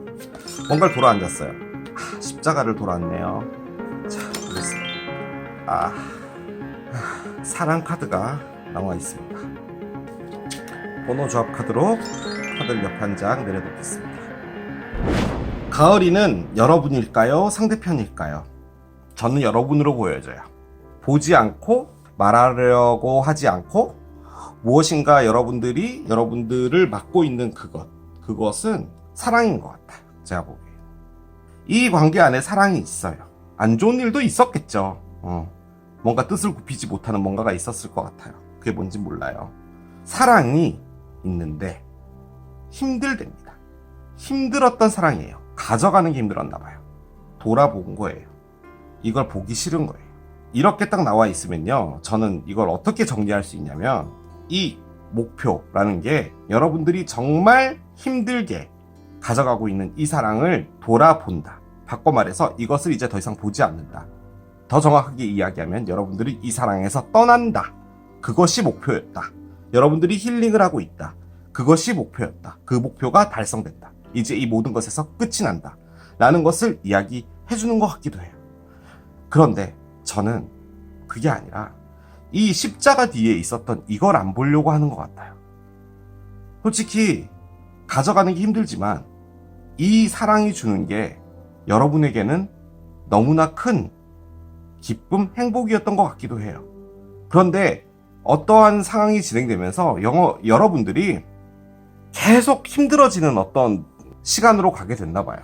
뭔가를 돌아앉았어요. 십자가를 돌아앉네요. 자, 보겠습니다. 사랑 카드가 나와 있습니다. 번호 조합 카드로 카드를 옆에 한 장 내려놓겠습니다. 가을이는 여러분일까요? 상대편일까요? 저는 여러분으로 보여져요. 보지 않고 말하려고 하지 않고 무엇인가 여러분들을 맡고 있는 그것은 사랑인 것 같아요. 제가 보기에. 이 관계 안에 사랑이 있어요. 안 좋은 일도 있었겠죠. 뭔가 뜻을 굽히지 못하는 뭔가가 있었을 것 같아요. 그게 뭔지 몰라요. 사랑이 있는데 힘들답니다. 힘들었던 사랑이에요. 가져가는 게 힘들었나 봐요. 돌아본 거예요. 이걸 보기 싫은 거예요. 이렇게 딱 나와 있으면요, 저는 이걸 어떻게 정리할 수 있냐면 이 목표라는 게 여러분들이 정말 힘들게 가져가고 있는 이 사랑을 돌아본다. 바꿔 말해서 이것을 이제 더 이상 보지 않는다. 더 정확하게 이야기하면 여러분들이 이 사랑에서 떠난다. 그것이 목표였다. 여러분들이 힐링을 하고 있다. 그것이 목표였다. 그 목표가 달성됐다. 이제 이 모든 것에서 끝이 난다. 라는 것을 이야기해주는 것 같기도 해요. 그런데 저는 그게 아니라 이 십자가 뒤에 있었던 이걸 안 보려고 하는 것 같아요. 솔직히 가져가는 게 힘들지만 이 사랑이 주는 게 여러분에게는 너무나 큰 기쁨, 행복이었던 것 같기도 해요. 그런데 어떠한 상황이 진행되면서 여러분들이 계속 힘들어지는 어떤 시간으로 가게 됐나 봐요.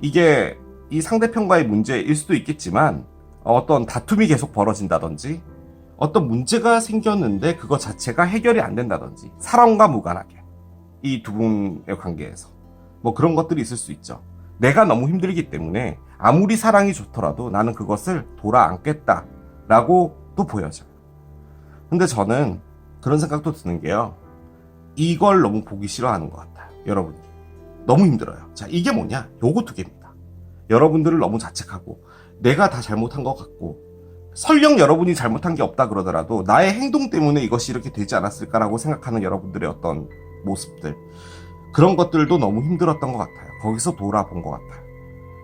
이게 이 상대편과의 문제일 수도 있겠지만 어떤 다툼이 계속 벌어진다든지 어떤 문제가 생겼는데 그거 자체가 해결이 안 된다든지 사랑과 무관하게 이 두 분의 관계에서 뭐 그런 것들이 있을 수 있죠. 내가 너무 힘들기 때문에 아무리 사랑이 좋더라도 나는 그것을 돌아앉겠다라고 또 보여져요. 근데 저는 그런 생각도 드는 게요. 이걸 너무 보기 싫어하는 것 같아요. 여러분이. 너무 힘들어요. 자, 이게 뭐냐? 요거 두 개입니다. 여러분들을 너무 자책하고 내가 다 잘못한 것 같고 설령 여러분이 잘못한 게 없다 그러더라도 나의 행동 때문에 이것이 이렇게 되지 않았을까라고 생각하는 여러분들의 어떤 모습들, 그런 것들도 너무 힘들었던 것 같아요. 거기서 돌아본 것 같아요.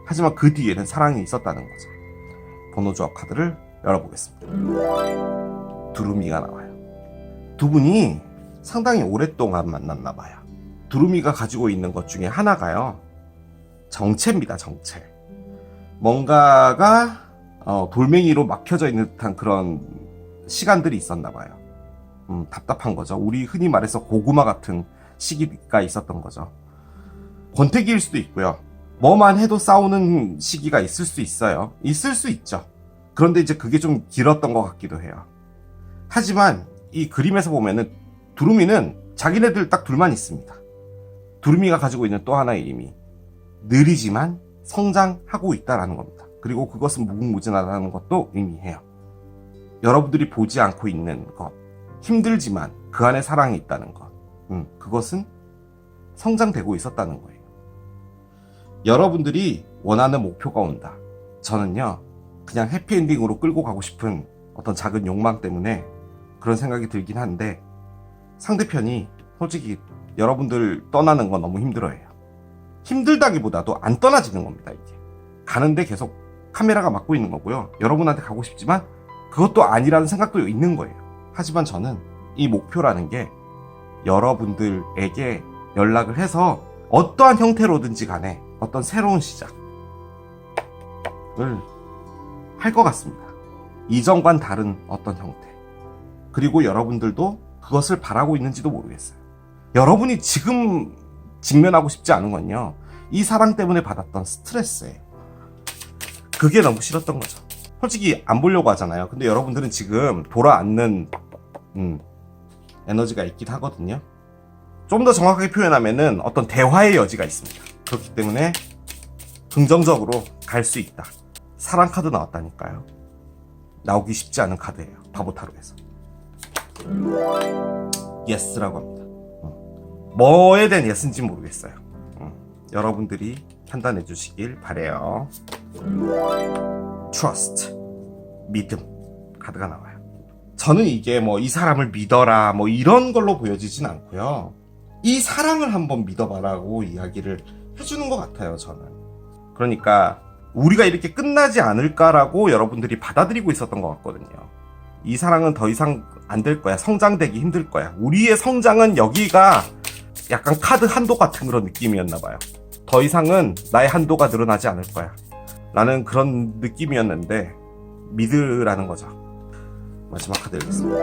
하지만 그 뒤에는 사랑이 있었다는 거죠. 번호 조합 카드를 열어보겠습니다. 두루미가 나와요. 두 분이 상당히 오랫동안 만났나 봐요. 두루미가 가지고 있는 것 중에 하나가요, 정체입니다. 정체. 뭔가가 돌멩이로 막혀져 있는 듯한 그런 시간들이 있었나 봐요. 답답한 거죠. 우리 흔히 말해서 고구마 같은 시기가 있었던 거죠. 권태기일 수도 있고요. 뭐만 해도 싸우는 시기가 있을 수 있어요. 있을 수 있죠. 그런데 이제 그게 좀 길었던 것 같기도 해요. 하지만 이 그림에서 보면은 두루미는 자기네들 딱 둘만 있습니다. 두루미가 가지고 있는 또 하나의 의미, 느리지만 성장하고 있다라는 겁니다. 그리고 그것은 무궁무진하다는 것도 의미해요. 여러분들이 보지 않고 있는 것, 힘들지만 그 안에 사랑이 있다는 것, 그것은 성장되고 있었다는 거예요. 여러분들이 원하는 목표가 온다. 저는요, 그냥 해피엔딩으로 끌고 가고 싶은 어떤 작은 욕망 때문에 그런 생각이 들긴 한데, 상대편이 솔직히 여러분들 떠나는 건 너무 힘들어해요. 힘들다기보다도 안 떠나지는 겁니다. 이게 가는데 계속 카메라가 막고 있는 거고요. 여러분한테 가고 싶지만 그것도 아니라는 생각도 있는 거예요. 하지만 저는 이 목표라는 게 여러분들에게 연락을 해서 어떠한 형태로든지 간에 어떤 새로운 시작을 할 것 같습니다. 이전과는 다른 어떤 형태. 그리고 여러분들도 그것을 바라고 있는지도 모르겠어요. 여러분이 지금 직면하고 싶지 않은 건요, 이 사랑 때문에 받았던 스트레스예요. 그게 너무 싫었던 거죠. 솔직히 안 보려고 하잖아요. 근데 여러분들은 지금 돌아앉는 에너지가 있긴 하거든요. 좀 더 정확하게 표현하면은 어떤 대화의 여지가 있습니다. 그렇기 때문에 긍정적으로 갈 수 있다. 사랑 카드 나왔다니까요. 나오기 쉽지 않은 카드예요. 바보 타로에서. 예스라고 합니다. 뭐에 대한 예스인지 모르겠어요. 여러분들이 판단해 주시길 바래요. Trust, 믿음 카드가 나와요. 저는 이게 뭐 이 사람을 믿어라 뭐 이런 걸로 보여지진 않고요. 이 사랑을 한번 믿어봐라고 이야기를 해주는 것 같아요. 저는. 그러니까 우리가 이렇게 끝나지 않을까라고 여러분들이 받아들이고 있었던 것 같거든요. 이 사랑은 더 이상 안 될 거야. 성장되기 힘들 거야. 우리의 성장은 여기가 약간 카드 한도 같은 그런 느낌이었나 봐요. 더 이상은 나의 한도가 늘어나지 않을 거야 라는 그런 느낌이었는데, 믿으라는 거죠. 마지막 카드 읽겠습니다.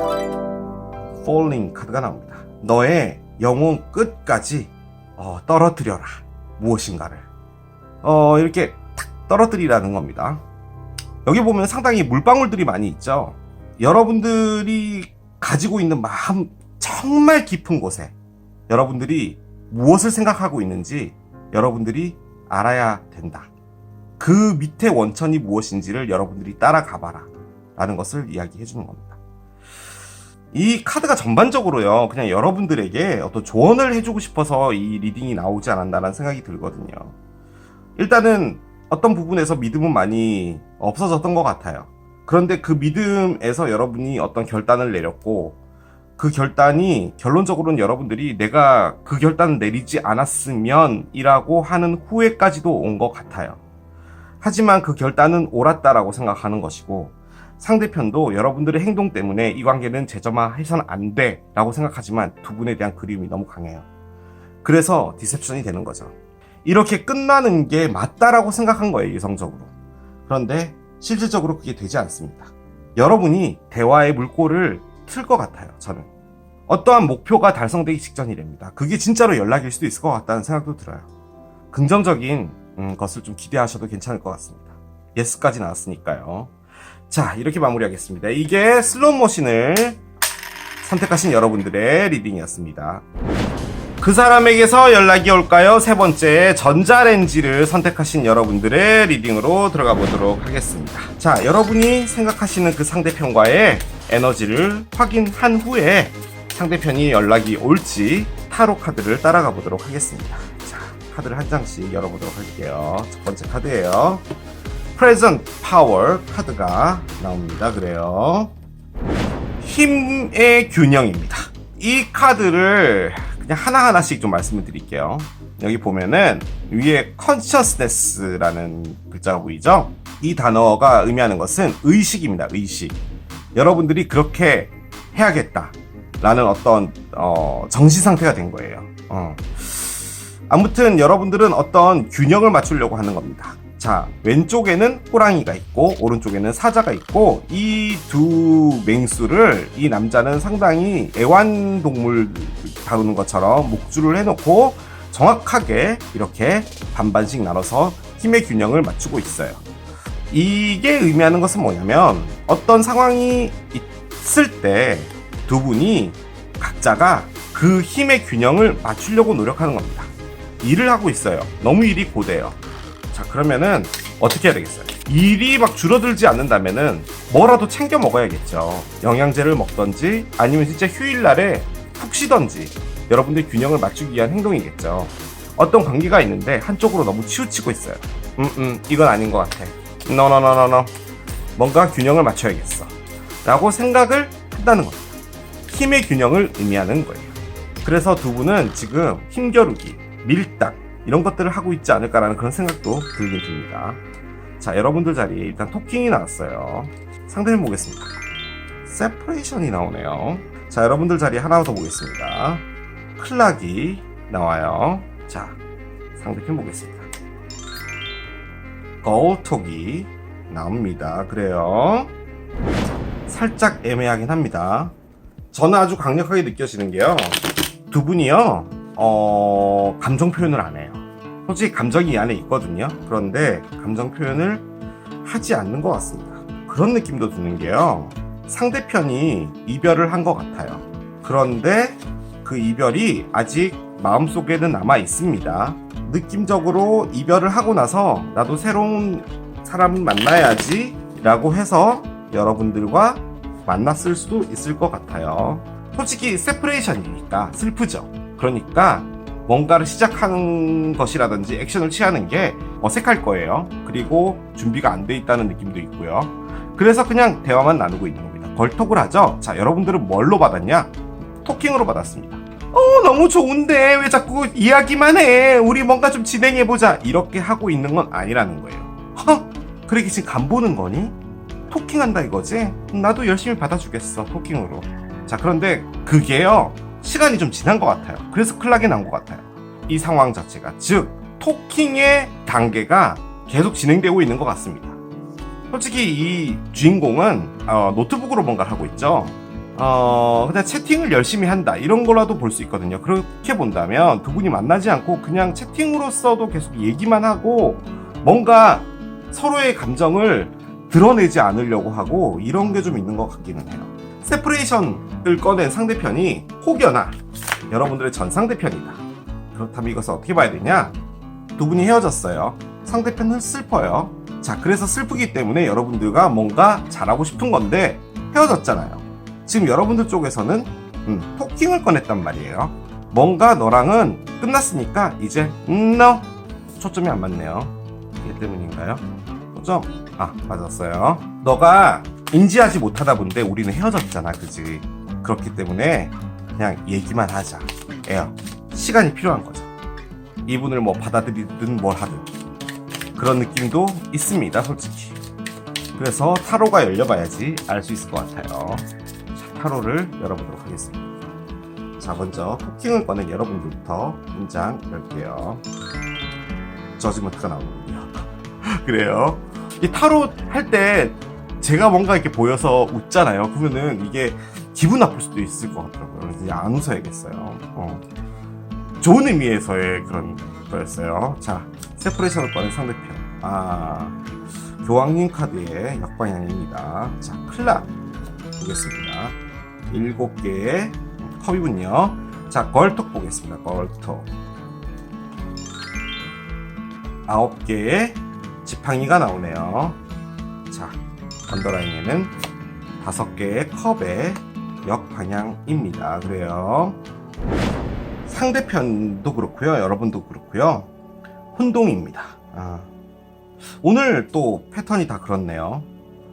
Falling 카드가 나옵니다. 너의 영혼 끝까지 떨어뜨려라. 무엇인가를 이렇게 탁 떨어뜨리라는 겁니다. 여기 보면 상당히 물방울들이 많이 있죠. 여러분들이 가지고 있는 마음 정말 깊은 곳에 여러분들이 무엇을 생각하고 있는지 여러분들이 알아야 된다. 그 밑에 원천이 무엇인지를 여러분들이 따라가봐라 라는 것을 이야기해 주는 겁니다. 이 카드가 전반적으로요, 그냥 여러분들에게 어떤 조언을 해주고 싶어서 이 리딩이 나오지 않았나라는 생각이 들거든요. 일단은 어떤 부분에서 믿음은 많이 없어졌던 것 같아요. 그런데 그 믿음에서 여러분이 어떤 결단을 내렸고, 그 결단이 결론적으로는 여러분들이 내가 그 결단을 내리지 않았으면 이라고 하는 후회까지도 온 것 같아요. 하지만 그 결단은 옳았다라고 생각하는 것이고, 상대편도 여러분들의 행동 때문에 이 관계는 재점화해서는 안 돼 라고 생각하지만 두 분에 대한 그리움이 너무 강해요. 그래서 디셉션이 되는 거죠. 이렇게 끝나는 게 맞다라고 생각한 거예요, 이성적으로. 그런데 실질적으로 그게 되지 않습니다. 여러분이 대화의 물꼬를 틀 것 같아요. 저는 어떠한 목표가 달성되기 직전이랍니다. 그게 진짜로 연락일 수도 있을 것 같다는 생각도 들어요. 긍정적인 것을 좀 기대하셔도 괜찮을 것 같습니다. 예스까지 나왔으니까요. 자, 이렇게 마무리하겠습니다. 이게 슬롯머신을 선택하신 여러분들의 리딩이었습니다. 그 사람에게서 연락이 올까요? 세 번째, 전자레인지를 선택하신 여러분들의 리딩으로 들어가 보도록 하겠습니다. 자, 여러분이 생각하시는 그 상대편과의 에너지를 확인한 후에 상대편이 연락이 올지 타로 카드를 따라가 보도록 하겠습니다. 자, 카드를 한 장씩 열어보도록 할게요. 첫 번째 카드예요. Present Power 카드가 나옵니다. 그래요. 힘의 균형입니다. 이 카드를 그냥 하나하나씩 좀 말씀을 드릴게요. 여기 보면은 위에 Consciousness라는 글자가 보이죠? 이 단어가 의미하는 것은 의식입니다. 의식. 여러분들이 그렇게 해야겠다 라는 어떤 정신 상태가 된 거예요. 아무튼 여러분들은 어떤 균형을 맞추려고 하는 겁니다. 자, 왼쪽에는 호랑이가 있고 오른쪽에는 사자가 있고, 이 두 맹수를 이 남자는 상당히 애완동물 다루는 것처럼 목줄을 해놓고 정확하게 이렇게 반반씩 나눠서 힘의 균형을 맞추고 있어요. 이게 의미하는 것은 뭐냐면, 어떤 상황이 있을 때 두 분이 각자가 그 힘의 균형을 맞추려고 노력하는 겁니다. 일을 하고 있어요. 너무 일이 고돼요. 자, 그러면은 어떻게 해야 되겠어요? 일이 막 줄어들지 않는다면은 뭐라도 챙겨 먹어야겠죠. 영양제를 먹던지 아니면 진짜 휴일날에 푹 쉬던지 여러분들 균형을 맞추기 위한 행동이겠죠. 어떤 관계가 있는데 한쪽으로 너무 치우치고 있어요. 이건 아닌 것 같아. No. 뭔가 균형을 맞춰야겠어 라고 생각을 한다는 겁니다. 힘의 균형을 의미하는 거예요. 그래서 두 분은 지금 힘겨루기, 밀당 이런 것들을 하고 있지 않을까라는 그런 생각도 들긴 듭니다. 자, 여러분들 자리에 일단 토킹이 나왔어요. 상대편 보겠습니다. 세퍼레이션이 나오네요. 자, 여러분들 자리에 하나 더 보겠습니다. 클락이 나와요. 자, 상대편 보겠습니다. 거울톡이 나옵니다. 그래요. 살짝 애매하긴 합니다. 저는 아주 강력하게 느껴지는 게요, 두 분이요 감정 표현을 안 해요. 솔직히 감정이 이 안에 있거든요. 그런데 감정 표현을 하지 않는 것 같습니다. 그런 느낌도 드는 게요, 상대편이 이별을 한 것 같아요. 그런데 그 이별이 아직 마음속에는 남아 있습니다. 느낌적으로 이별을 하고 나서 나도 새로운 사람을 만나야지 라고 해서 여러분들과 만났을 수도 있을 것 같아요. 솔직히 세퍼레이션이니까 슬프죠. 그러니까 뭔가를 시작하는 것이라든지 액션을 취하는 게 어색할 거예요. 그리고 준비가 안 돼 있다는 느낌도 있고요. 그래서 그냥 대화만 나누고 있는 겁니다. 걸톡을 하죠. 자, 여러분들은 뭘로 받았냐? 토킹으로 받았습니다. 너무 좋은데 왜 자꾸 이야기만 해? 우리 뭔가 좀 진행해보자. 이렇게 하고 있는 건 아니라는 거예요. 그래, 지금 간 보는 거니? 토킹한다 이거지? 나도 열심히 받아주겠어, 토킹으로. 자, 그런데 그게요, 시간이 좀 지난 것 같아요. 그래서 클락이 난 것 같아요. 이 상황 자체가. 즉, 토킹의 단계가 계속 진행되고 있는 것 같습니다. 솔직히 이 주인공은 노트북으로 뭔가를 하고 있죠. 그냥 채팅을 열심히 한다 이런 거라도 볼 수 있거든요. 그렇게 본다면 두 분이 만나지 않고 그냥 채팅으로서도 계속 얘기만 하고 뭔가 서로의 감정을 드러내지 않으려고 하고 이런 게 좀 있는 것 같기는 해요. 세퍼레이션을 꺼낸 상대편이 혹여나 여러분들의 전 상대편이다. 그렇다면 이것을 어떻게 봐야 되냐? 두 분이 헤어졌어요. 상대편은 슬퍼요. 자, 그래서 슬프기 때문에 여러분들과 뭔가 잘하고 싶은 건데 헤어졌잖아요. 지금 여러분들 쪽에서는 토킹을 꺼냈단 말이에요. 뭔가 너랑은 끝났으니까 이제 no. 초점이 안 맞네요. 이게 때문인가요? 초점? 맞았어요. 너가 인지하지 못하다 본데 우리는 헤어졌잖아, 그지? 그렇기 때문에 그냥 얘기만 하자. 에요. 시간이 필요한 거죠. 이분을 뭐 받아들이든 뭘 하든 그런 느낌도 있습니다, 솔직히. 그래서 타로가 열려봐야지 알 수 있을 것 같아요. 자, 타로를 열어보도록 하겠습니다. 자, 먼저 토킹을 꺼낸 여러분들부터 문장 열게요. 저지먼트가 나오는군요. 그래요. 이 타로 할 때 제가 뭔가 이렇게 보여서 웃잖아요. 그러면은 이게 기분 나쁠 수도 있을 것 같더라고요. 그래서 이제 안 웃어야겠어요. 좋은 의미에서의 그런 거였어요. 자, 세퍼레이션을 꺼낸 상대편. 교황님 카드의 역방향입니다. 자, 클락 보겠습니다. 7개의 컵이군요. 자, 걸톡 보겠습니다. 걸톡 9개의 지팡이가 나오네요. 자, 언더라인에는 5개의 컵의 역방향입니다. 그래요. 상대편도 그렇고요, 여러분도 그렇고요, 혼동입니다. 오늘 또 패턴이 다 그렇네요.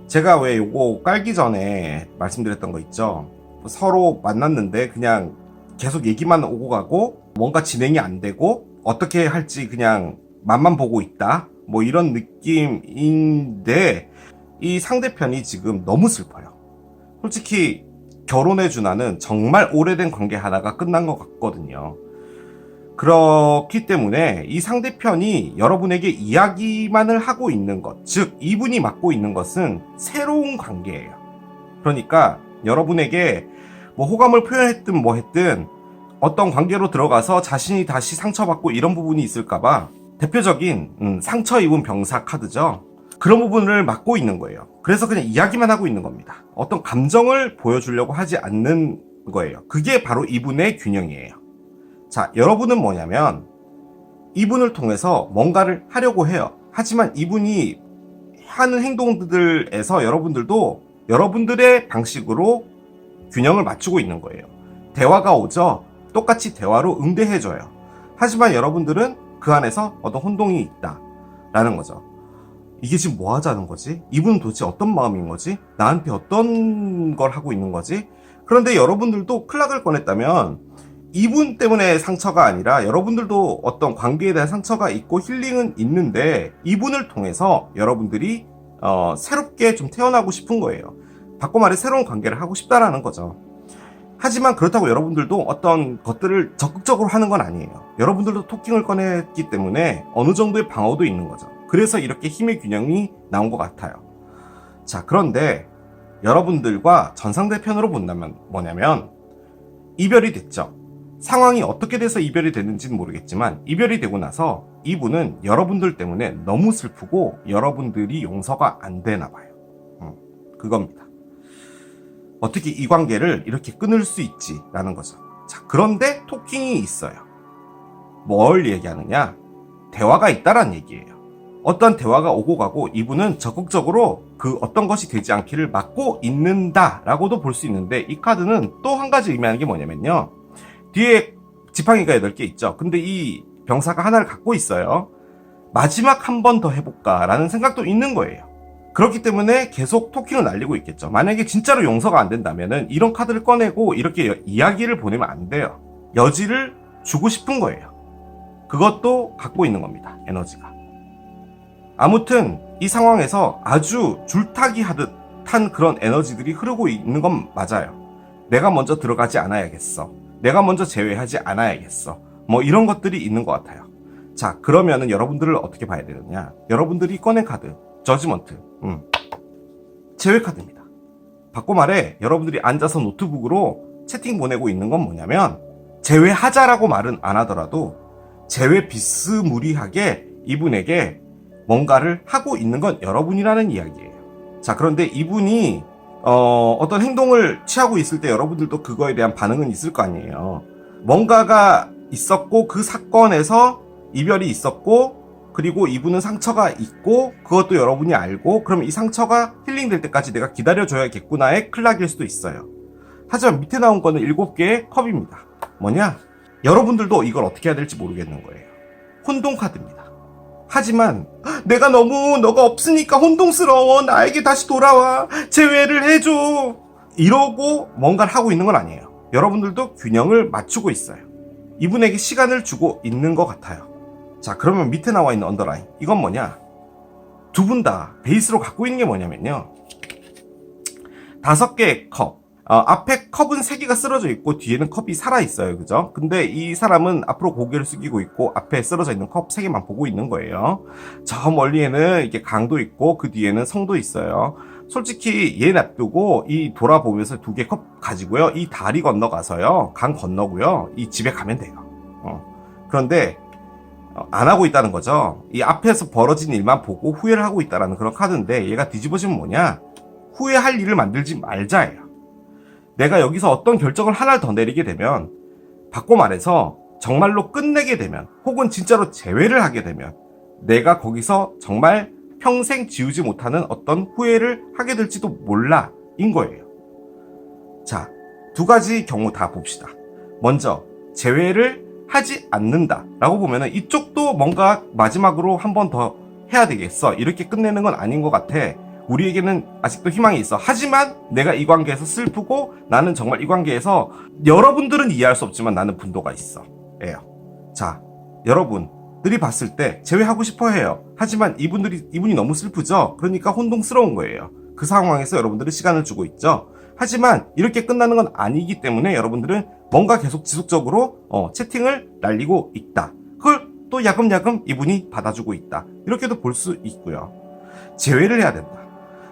제가 왜 요거 깔기 전에 말씀드렸던 거 있죠. 서로 만났는데 그냥 계속 얘기만 오고 가고 뭔가 진행이 안 되고 어떻게 할지 그냥 맛만 보고 있다, 뭐 이런 느낌인데 이 상대편이 지금 너무 슬퍼요. 솔직히 결혼의 준하는 정말 오래된 관계 하나가 끝난 것 같거든요. 그렇기 때문에 이 상대편이 여러분에게 이야기만을 하고 있는 것, 즉 이분이 맡고 있는 것은 새로운 관계예요. 그러니까 여러분에게 뭐 호감을 표현했든 뭐 했든 어떤 관계로 들어가서 자신이 다시 상처받고 이런 부분이 있을까봐 대표적인 상처 입은 병사 카드죠. 그런 부분을 맡고 있는 거예요. 그래서 그냥 이야기만 하고 있는 겁니다. 어떤 감정을 보여주려고 하지 않는 거예요. 그게 바로 이분의 균형이에요. 자, 여러분은 뭐냐면 이분을 통해서 뭔가를 하려고 해요. 하지만 이분이 하는 행동들에서 여러분들도 여러분들의 방식으로 균형을 맞추고 있는 거예요. 대화가 오죠? 똑같이 대화로 응대해줘요. 하지만 여러분들은 그 안에서 어떤 혼동이 있다라는 거죠. 이게 지금 뭐 하자는 거지? 이분은 도대체 어떤 마음인 거지? 나한테 어떤 걸 하고 있는 거지? 그런데 여러분들도 클락을 꺼냈다면 이분 때문에 상처가 아니라 여러분들도 어떤 관계에 대한 상처가 있고 힐링은 있는데 이분을 통해서 여러분들이 새롭게 좀 태어나고 싶은 거예요. 바꿔 말해 새로운 관계를 하고 싶다라는 거죠. 하지만 그렇다고 여러분들도 어떤 것들을 적극적으로 하는 건 아니에요. 여러분들도 토킹을 꺼냈기 때문에 어느 정도의 방어도 있는 거죠. 그래서 이렇게 힘의 균형이 나온 것 같아요. 자, 그런데 여러분들과 전상대편으로 본다면 뭐냐면 이별이 됐죠. 상황이 어떻게 돼서 이별이 됐는지는 모르겠지만 이별이 되고 나서 이분은 여러분들 때문에 너무 슬프고 여러분들이 용서가 안 되나 봐요. 그겁니다. 어떻게 이 관계를 이렇게 끊을 수 있지라는 거죠. 자, 그런데 토킹이 있어요. 뭘 얘기하느냐? 대화가 있다란 얘기예요. 어떤 대화가 오고 가고 이분은 적극적으로 그 어떤 것이 되지 않기를 막고 있는다라고도 볼 수 있는데 이 카드는 또 한 가지 의미하는 게 뭐냐면요. 뒤에 지팡이가 8개 있죠. 근데 이 병사가 하나를 갖고 있어요. 마지막 한 번 더 해볼까라는 생각도 있는 거예요. 그렇기 때문에 계속 토킹을 날리고 있겠죠. 만약에 진짜로 용서가 안 된다면은 이런 카드를 꺼내고 이렇게 이야기를 보내면 안 돼요. 여지를 주고 싶은 거예요. 그것도 갖고 있는 겁니다. 에너지가. 아무튼 이 상황에서 아주 줄타기 하듯 한 그런 에너지들이 흐르고 있는 건 맞아요. 내가 먼저 들어가지 않아야겠어. 내가 먼저 제외하지 않아야겠어. 뭐 이런 것들이 있는 것 같아요. 자, 그러면은 여러분들을 어떻게 봐야 되느냐? 여러분들이 꺼낸 카드 저지먼트, 제외 카드입니다. 바꿔 말해 여러분들이 앉아서 노트북으로 채팅 보내고 있는 건 뭐냐면 제외하자라고 말은 안 하더라도 제외 비스무리하게 이분에게 뭔가를 하고 있는 건 여러분이라는 이야기예요. 자, 그런데 이분이 어떤 행동을 취하고 있을 때 여러분들도 그거에 대한 반응은 있을 거 아니에요. 뭔가가 있었고 그 사건에서 이별이 있었고 그리고 이분은 상처가 있고 그것도 여러분이 알고 그럼 이 상처가 힐링될 때까지 내가 기다려줘야겠구나의 클락일 수도 있어요. 하지만 밑에 나온 거는 7개의 컵입니다. 뭐냐? 여러분들도 이걸 어떻게 해야 될지 모르겠는 거예요. 혼동 카드입니다. 하지만 너가 없으니까 혼동스러워. 나에게 다시 돌아와. 제외를 해줘. 이러고 뭔가를 하고 있는 건 아니에요. 여러분들도 균형을 맞추고 있어요. 이분에게 시간을 주고 있는 것 같아요. 자, 그러면 밑에 나와 있는 언더라인 이건 뭐냐? 두 분 다 베이스로 갖고 있는 게 뭐냐면요. 5개의 컵. 앞에 컵은 3개가 쓰러져 있고 뒤에는 컵이 살아있어요. 그죠? 근데 이 사람은 앞으로 고개를 숙이고 있고 앞에 쓰러져 있는 컵 3개만 보고 있는 거예요. 저 멀리에는 이게 강도 있고 그 뒤에는 성도 있어요. 솔직히 얘 놔두고 이 돌아보면서 2개 컵 가지고요. 이 다리 건너가서요. 강 건너고요. 이 집에 가면 돼요. 그런데 안 하고 있다는 거죠. 이 앞에서 벌어진 일만 보고 후회를 하고 있다는 그런 카드인데 얘가 뒤집어지면 뭐냐? 후회할 일을 만들지 말자예요. 내가 여기서 어떤 결정을 하나를 더 내리게 되면 바꿔 말해서 정말로 끝내게 되면 혹은 진짜로 재회를 하게 되면 내가 거기서 정말 평생 지우지 못하는 어떤 후회를 하게 될지도 몰라 인 거예요. 자, 2가지 경우 다 봅시다. 먼저 재회를 하지 않는다 라고 보면은 이쪽도 뭔가 마지막으로 한 번 더 해야 되겠어 이렇게 끝내는 건 아닌 것 같아. 우리에게는 아직도 희망이 있어. 하지만 내가 이 관계에서 슬프고 나는 정말 이 관계에서 여러분들은 이해할 수 없지만 나는 분노가 있어 예요. 자, 여러분들이 봤을 때 제외하고 싶어 해요. 하지만 이분이 너무 슬프죠. 그러니까 혼동스러운 거예요. 그 상황에서 여러분들은 시간을 주고 있죠. 하지만 이렇게 끝나는 건 아니기 때문에 여러분들은 뭔가 계속 지속적으로 채팅을 날리고 있다. 그걸 또 야금야금 이분이 받아주고 있다. 이렇게도 볼 수 있고요. 제외를 해야 된다.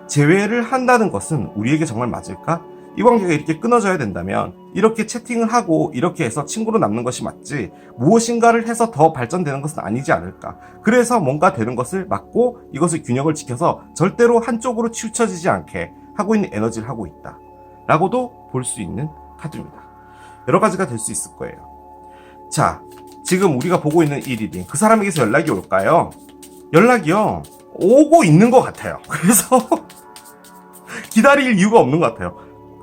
제외를 한다는 것은 우리에게 정말 맞을까? 이 관계가 이렇게 끊어져야 된다면 이렇게 채팅을 하고 이렇게 해서 친구로 남는 것이 맞지 무엇인가를 해서 더 발전되는 것은 아니지 않을까? 그래서 뭔가 되는 것을 막고 이것을 균형을 지켜서 절대로 한쪽으로 치우쳐지지 않게 하고 있는 에너지를 하고 있다 라고도 볼 수 있는 카드입니다. 여러 가지가 될 수 있을 거예요. 자, 지금 우리가 보고 있는 이 리딩, 그 사람에게서 연락이 올까요? 연락이요, 오고 있는 것 같아요. 그래서 기다릴 이유가 없는 것 같아요.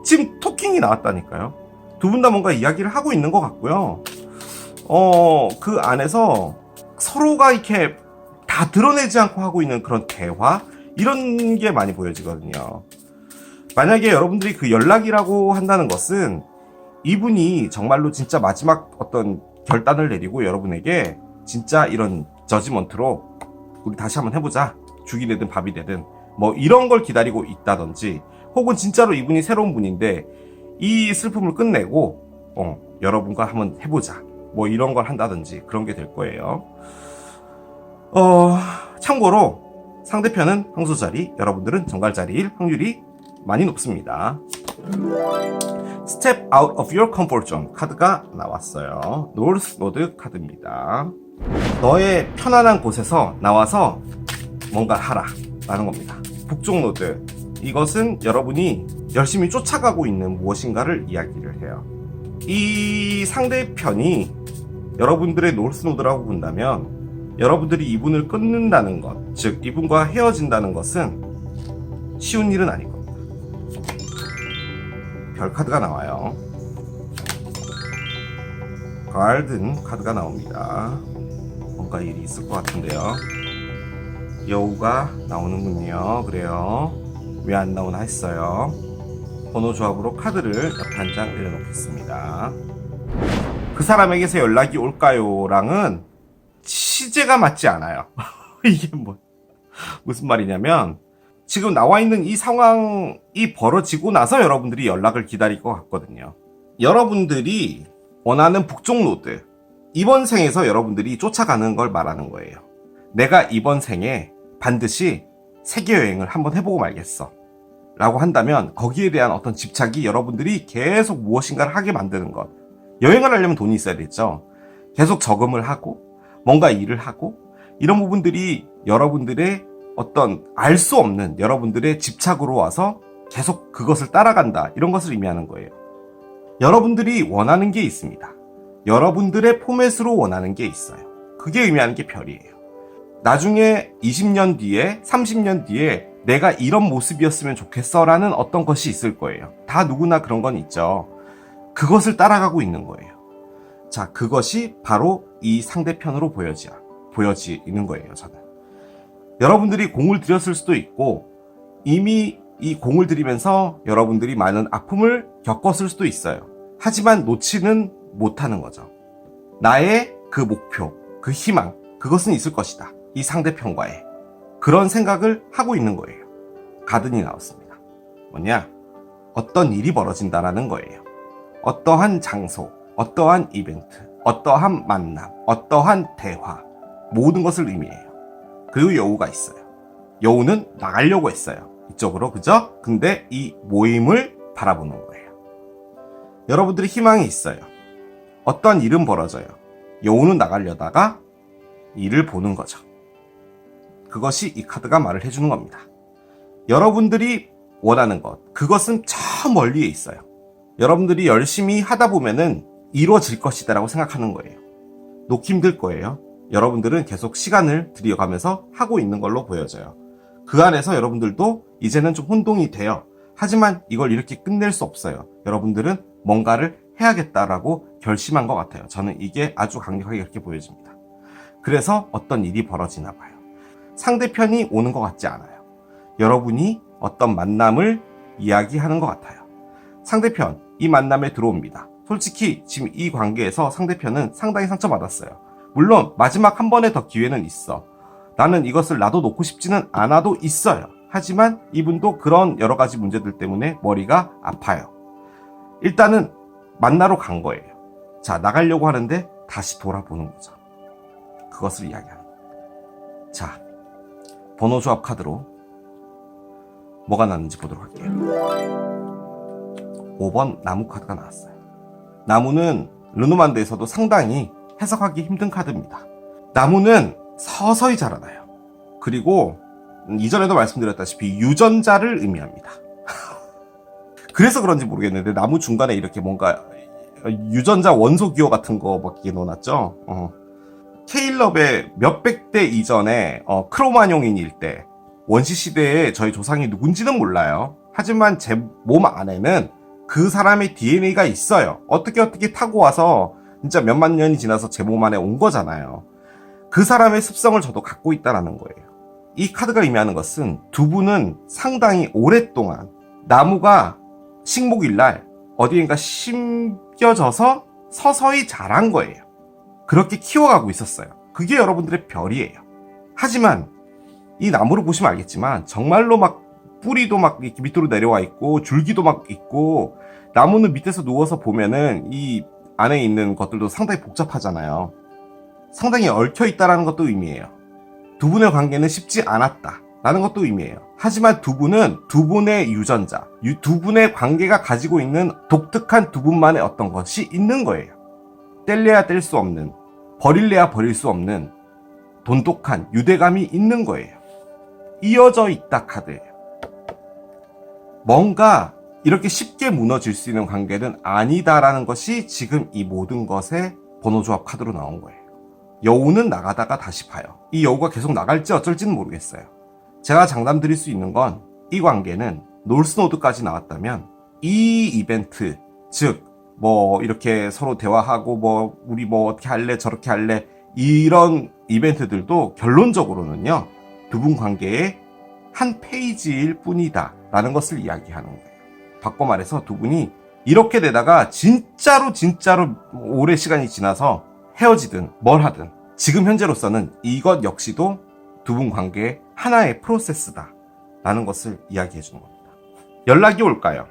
지금 토킹이 나왔다니까요. 두 분 다 뭔가 이야기를 하고 있는 것 같고요. 그 안에서 서로가 이렇게 다 드러내지 않고 하고 있는 그런 대화, 이런 게 많이 보여지거든요. 만약에 여러분들이 그 연락이라고 한다는 것은 이분이 정말로 진짜 마지막 어떤 결단을 내리고 여러분에게 진짜 이런 저지먼트로 우리 다시 한번 해보자, 죽이 되든 밥이 되든 뭐 이런 걸 기다리고 있다든지, 혹은 진짜로 이분이 새로운 분인데 이 슬픔을 끝내고 여러분과 한번 해보자, 뭐 이런 걸 한다든지 그런 게 될 거예요. 참고로 상대편은 황소자리, 여러분들은 정갈자리일 확률이 많이 높습니다. Step out of your comfort zone 카드가 나왔어요. 노스 노드 카드입니다. 너의 편안한 곳에서 나와서 뭔가 하라 라는 겁니다. 북쪽 노드, 이것은 여러분이 열심히 쫓아가고 있는 무엇인가를 이야기를 해요. 이 상대편이 여러분들의 노스 노드라고 본다면 여러분들이 이분을 끊는다는 것, 즉 이분과 헤어진다는 것은 쉬운 일은 아닐 겁니다. 별 카드가 나와요. 갈든 카드가 나옵니다. 뭔가 일이 있을 것 같은데요. 여우가 나오는군요. 그래요. 왜 안 나오나 했어요. 번호 조합으로 카드를 옆에 한 장 내려놓겠습니다. 그 사람에게서 연락이 올까요? 랑은 시제가 맞지 않아요. 이게 무슨 말이냐면, 지금 나와 있는 이 상황이 벌어지고 나서 여러분들이 연락을 기다릴 것 같거든요. 여러분들이 원하는 북쪽 노드, 이번 생에서 여러분들이 쫓아가는 걸 말하는 거예요. 내가 이번 생에 반드시 세계 여행을 한번 해보고 말겠어 라고 한다면 거기에 대한 어떤 집착이 여러분들이 계속 무엇인가를 하게 만드는 것. 여행을 하려면 돈이 있어야 되죠. 계속 저금을 하고 뭔가 일을 하고, 이런 부분들이 여러분들의 어떤 알 수 없는 여러분들의 집착으로 와서 계속 그것을 따라간다, 이런 것을 의미하는 거예요. 여러분들이 원하는 게 있습니다. 여러분들의 포맷으로 원하는 게 있어요. 그게 의미하는 게 별이에요. 나중에 20년 뒤에 30년 뒤에 내가 이런 모습이었으면 좋겠어 라는 어떤 것이 있을 거예요. 다 누구나 그런 건 있죠. 그것을 따라가고 있는 거예요. 자, 그것이 바로 이 상대편으로 보여지는 거예요. 저는 여러분들이 공을 들였을 수도 있고 이미 이 공을 들이면서 여러분들이 많은 아픔을 겪었을 수도 있어요. 하지만 놓지는 못하는 거죠. 나의 그 목표, 그 희망, 그것은 있을 것이다. 이 상대편과의 그런 생각을 하고 있는 거예요. 가든이 나왔습니다. 뭐냐? 어떤 일이 벌어진다라는 거예요. 어떠한 장소, 어떠한 이벤트, 어떠한 만남, 어떠한 대화, 모든 것을 의미해요. 그리고 여우가 있어요. 여우는 나가려고 했어요. 이쪽으로, 그죠? 근데 이 모임을 바라보는 거예요. 여러분들이 희망이 있어요. 어떤 일은 벌어져요. 여우는 나가려다가 일을 보는 거죠. 그것이 이 카드가 말을 해주는 겁니다. 여러분들이 원하는 것, 그것은 저 멀리에 있어요. 여러분들이 열심히 하다 보면은 이루어질 것이다 라고 생각하는 거예요. 놓기 힘들 거예요. 여러분들은 계속 시간을 들여가면서 하고 있는 걸로 보여져요. 그 안에서 여러분들도 이제는 좀 혼동이 돼요. 하지만 이걸 이렇게 끝낼 수 없어요. 여러분들은 뭔가를 해야겠다라고 결심한 것 같아요. 저는 이게 아주 강력하게 그렇게 보여집니다. 그래서 어떤 일이 벌어지나 봐요. 상대편이 오는 것 같지 않아요. 여러분이 어떤 만남을 이야기하는 것 같아요. 상대편, 이 만남에 들어옵니다. 솔직히 지금 이 관계에서 상대편은 상당히 상처받았어요. 물론 마지막 한 번의 더 기회는 있어. 나는 이것을 나도 놓고 싶지는 않아도 있어요. 하지만 이분도 그런 여러 가지 문제들 때문에 머리가 아파요. 일단은 만나러 간 거예요. 자, 나가려고 하는데 다시 돌아보는 거죠. 그것을 이야기하는 거예요. 자, 번호 조합 카드로 뭐가 나는지 보도록 할게요. 5번 나무 카드가 나왔어요. 나무는 르노만드에서도 상당히 해석하기 힘든 카드입니다. 나무는 서서히 자라나요. 그리고 이전에도 말씀드렸다시피 유전자를 의미합니다. 그래서 그런지 모르겠는데 나무 중간에 이렇게 뭔가 유전자 원소 기호 같은 거 막 이게 넣어놨죠. 케일럽의 몇백 대 이전에 크로마뇽인일 때 원시 시대에 저희 조상이 누군지는 몰라요. 하지만 제 몸 안에는 그 사람의 DNA가 있어요. 어떻게 타고 와서 진짜 몇만 년이 지나서 제 몸 안에 온 거잖아요. 그 사람의 습성을 저도 갖고 있다라는 거예요. 이 카드가 의미하는 것은 두 분은 상당히 오랫동안 나무가 식목일 날 어디인가 심겨져서 서서히 자란 거예요. 그렇게 키워가고 있었어요. 그게 여러분들의 별이에요. 하지만 이 나무를 보시면 알겠지만 정말로 막 뿌리도 막 이렇게 밑으로 내려와 있고 줄기도 막 있고 나무는 밑에서 누워서 보면은 이 안에 있는 것들도 상당히 복잡하잖아요. 상당히 얽혀 있다라는 것도 의미해요. 두 분의 관계는 쉽지 않았다라는 것도 의미해요. 하지만 두 분은 두 분의 유전자, 두 분의 관계가 가지고 있는 독특한 두 분만의 어떤 것이 있는 거예요. 뗄래야 뗄 수 없는, 버릴래야 버릴 수 없는 돈독한 유대감이 있는 거예요. 이어져 있다 카드예요. 뭔가 이렇게 쉽게 무너질 수 있는 관계는 아니다라는 것이 지금 이 모든 것의 번호조합 카드로 나온 거예요. 여우는 나가다가 다시 봐요. 이 여우가 계속 나갈지 어쩔지는 모르겠어요. 제가 장담 드릴 수 있는 건 이 관계는 놀스노드까지 나왔다면 이 이벤트, 즉 뭐 이렇게 서로 대화하고 뭐 우리 뭐 어떻게 할래 저렇게 할래 이런 이벤트들도 결론적으로는요 두 분 관계의 한 페이지일 뿐이다 라는 것을 이야기하는 거예요. 바꿔 말해서 두 분이 이렇게 되다가 진짜로 오래 시간이 지나서 헤어지든 뭘 하든 지금 현재로서는 이것 역시도 두 분 관계의 하나의 프로세스다 라는 것을 이야기해 주는 겁니다. 연락이 올까요?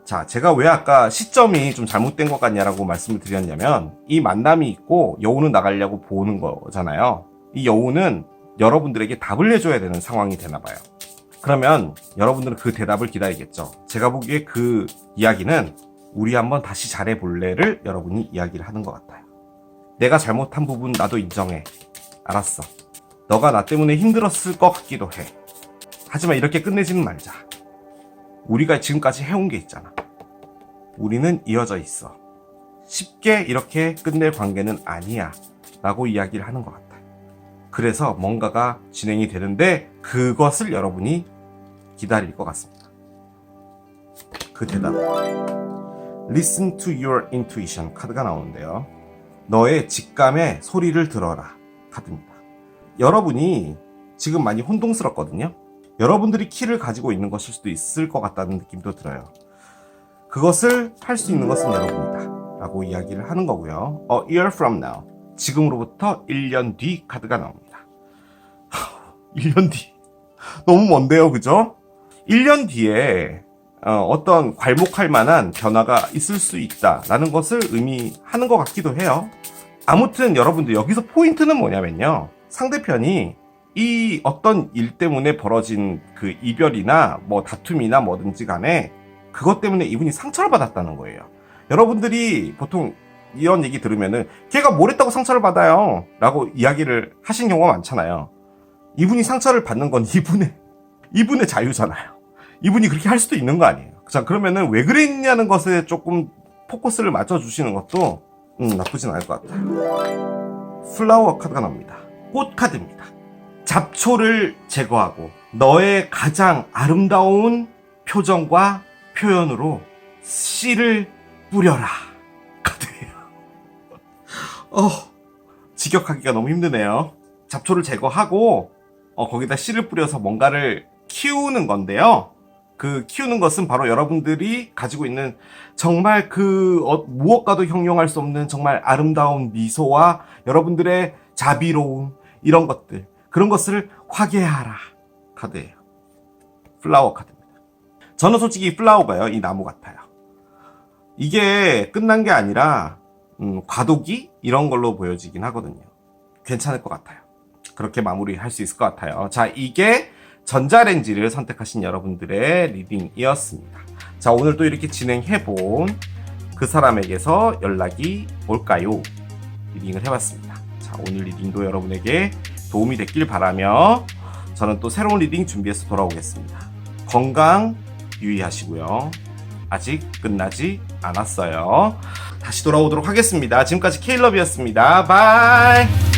자, 제가 왜 아까 시점이 좀 잘못된 것 같냐라고 말씀을 드렸냐면 이 만남이 있고 여우는 나가려고 보는 거잖아요. 이 여우는 여러분들에게 답을 내줘야 되는 상황이 되나 봐요. 그러면 여러분들은 그 대답을 기다리겠죠. 제가 보기에 그 이야기는 우리 한번 다시 잘해볼래를 여러분이 이야기를 하는 것 같아요. 내가 잘못한 부분 나도 인정해. 알았어. 너가 나 때문에 힘들었을 것 같기도 해. 하지만 이렇게 끝내지는 말자. 우리가 지금까지 해온 게 있잖아. 우리는 이어져 있어. 쉽게 이렇게 끝낼 관계는 아니야 라고 이야기를 하는 것 같아요. 그래서 뭔가가 진행이 되는데 그것을 여러분이 기다릴 것 같습니다. 그 대답 Listen to your intuition 카드가 나오는데요. 너의 직감의 소리를 들어라 카드입니다. 여러분이 지금 많이 혼동스럽거든요. 여러분들이 키를 가지고 있는 것일 수도 있을 것 같다는 느낌도 들어요. 그것을 할 수 있는 것은 여러분이다 라고 이야기를 하는 거고요. A year from now 지금으로부터 1년 뒤 카드가 나옵니다. 1년 뒤 너무 먼데요, 그죠? 1년 뒤에 어떤 괄목할 만한 변화가 있을 수 있다라는 것을 의미하는 것 같기도 해요. 아무튼 여러분들 여기서 포인트는 뭐냐면요. 상대편이 이 어떤 일 때문에 벌어진 그 이별이나 뭐 다툼이나 뭐든지 간에 그것 때문에 이분이 상처를 받았다는 거예요. 여러분들이 보통 이런 얘기 들으면은 걔가 뭘 했다고 상처를 받아요 라고 이야기를 하신 경우가 많잖아요. 이분이 상처를 받는 건 이분의 자유잖아요. 이분이 그렇게 할 수도 있는 거 아니에요. 자, 그러면은 왜 그랬냐는 것에 조금 포커스를 맞춰주시는 것도 나쁘진 않을 것 같아요. 플라워 카드가 나옵니다. 꽃 카드입니다. 잡초를 제거하고 너의 가장 아름다운 표정과 표현으로 씨를 뿌려라 카드예요. 직역하기가 너무 힘드네요. 잡초를 제거하고 거기다 씨를 뿌려서 뭔가를 키우는 건데요. 그 키우는 것은 바로 여러분들이 가지고 있는 정말 그 무엇과도 형용할 수 없는 정말 아름다운 미소와 여러분들의 자비로움 이런 것들 그런 것을 화게하라 카드예요. 플라워 카드입니다. 저는 솔직히 플라워가요 이 나무 같아요. 이게 끝난 게 아니라 과도기 이런 걸로 보여지긴 하거든요. 괜찮을 것 같아요. 그렇게 마무리할 수 있을 것 같아요. 자, 이게 전자레인지를 선택하신 여러분들의 리딩이었습니다. 자, 오늘 또 이렇게 진행해본 그 사람에게서 연락이 올까요? 리딩을 해봤습니다. 자, 오늘 리딩도 여러분에게 도움이 됐길 바라며 저는 또 새로운 리딩 준비해서 돌아오겠습니다. 건강 유의하시고요. 아직 끝나지 않았어요. 다시 돌아오도록 하겠습니다. 지금까지 케일럽이었습니다. 바이.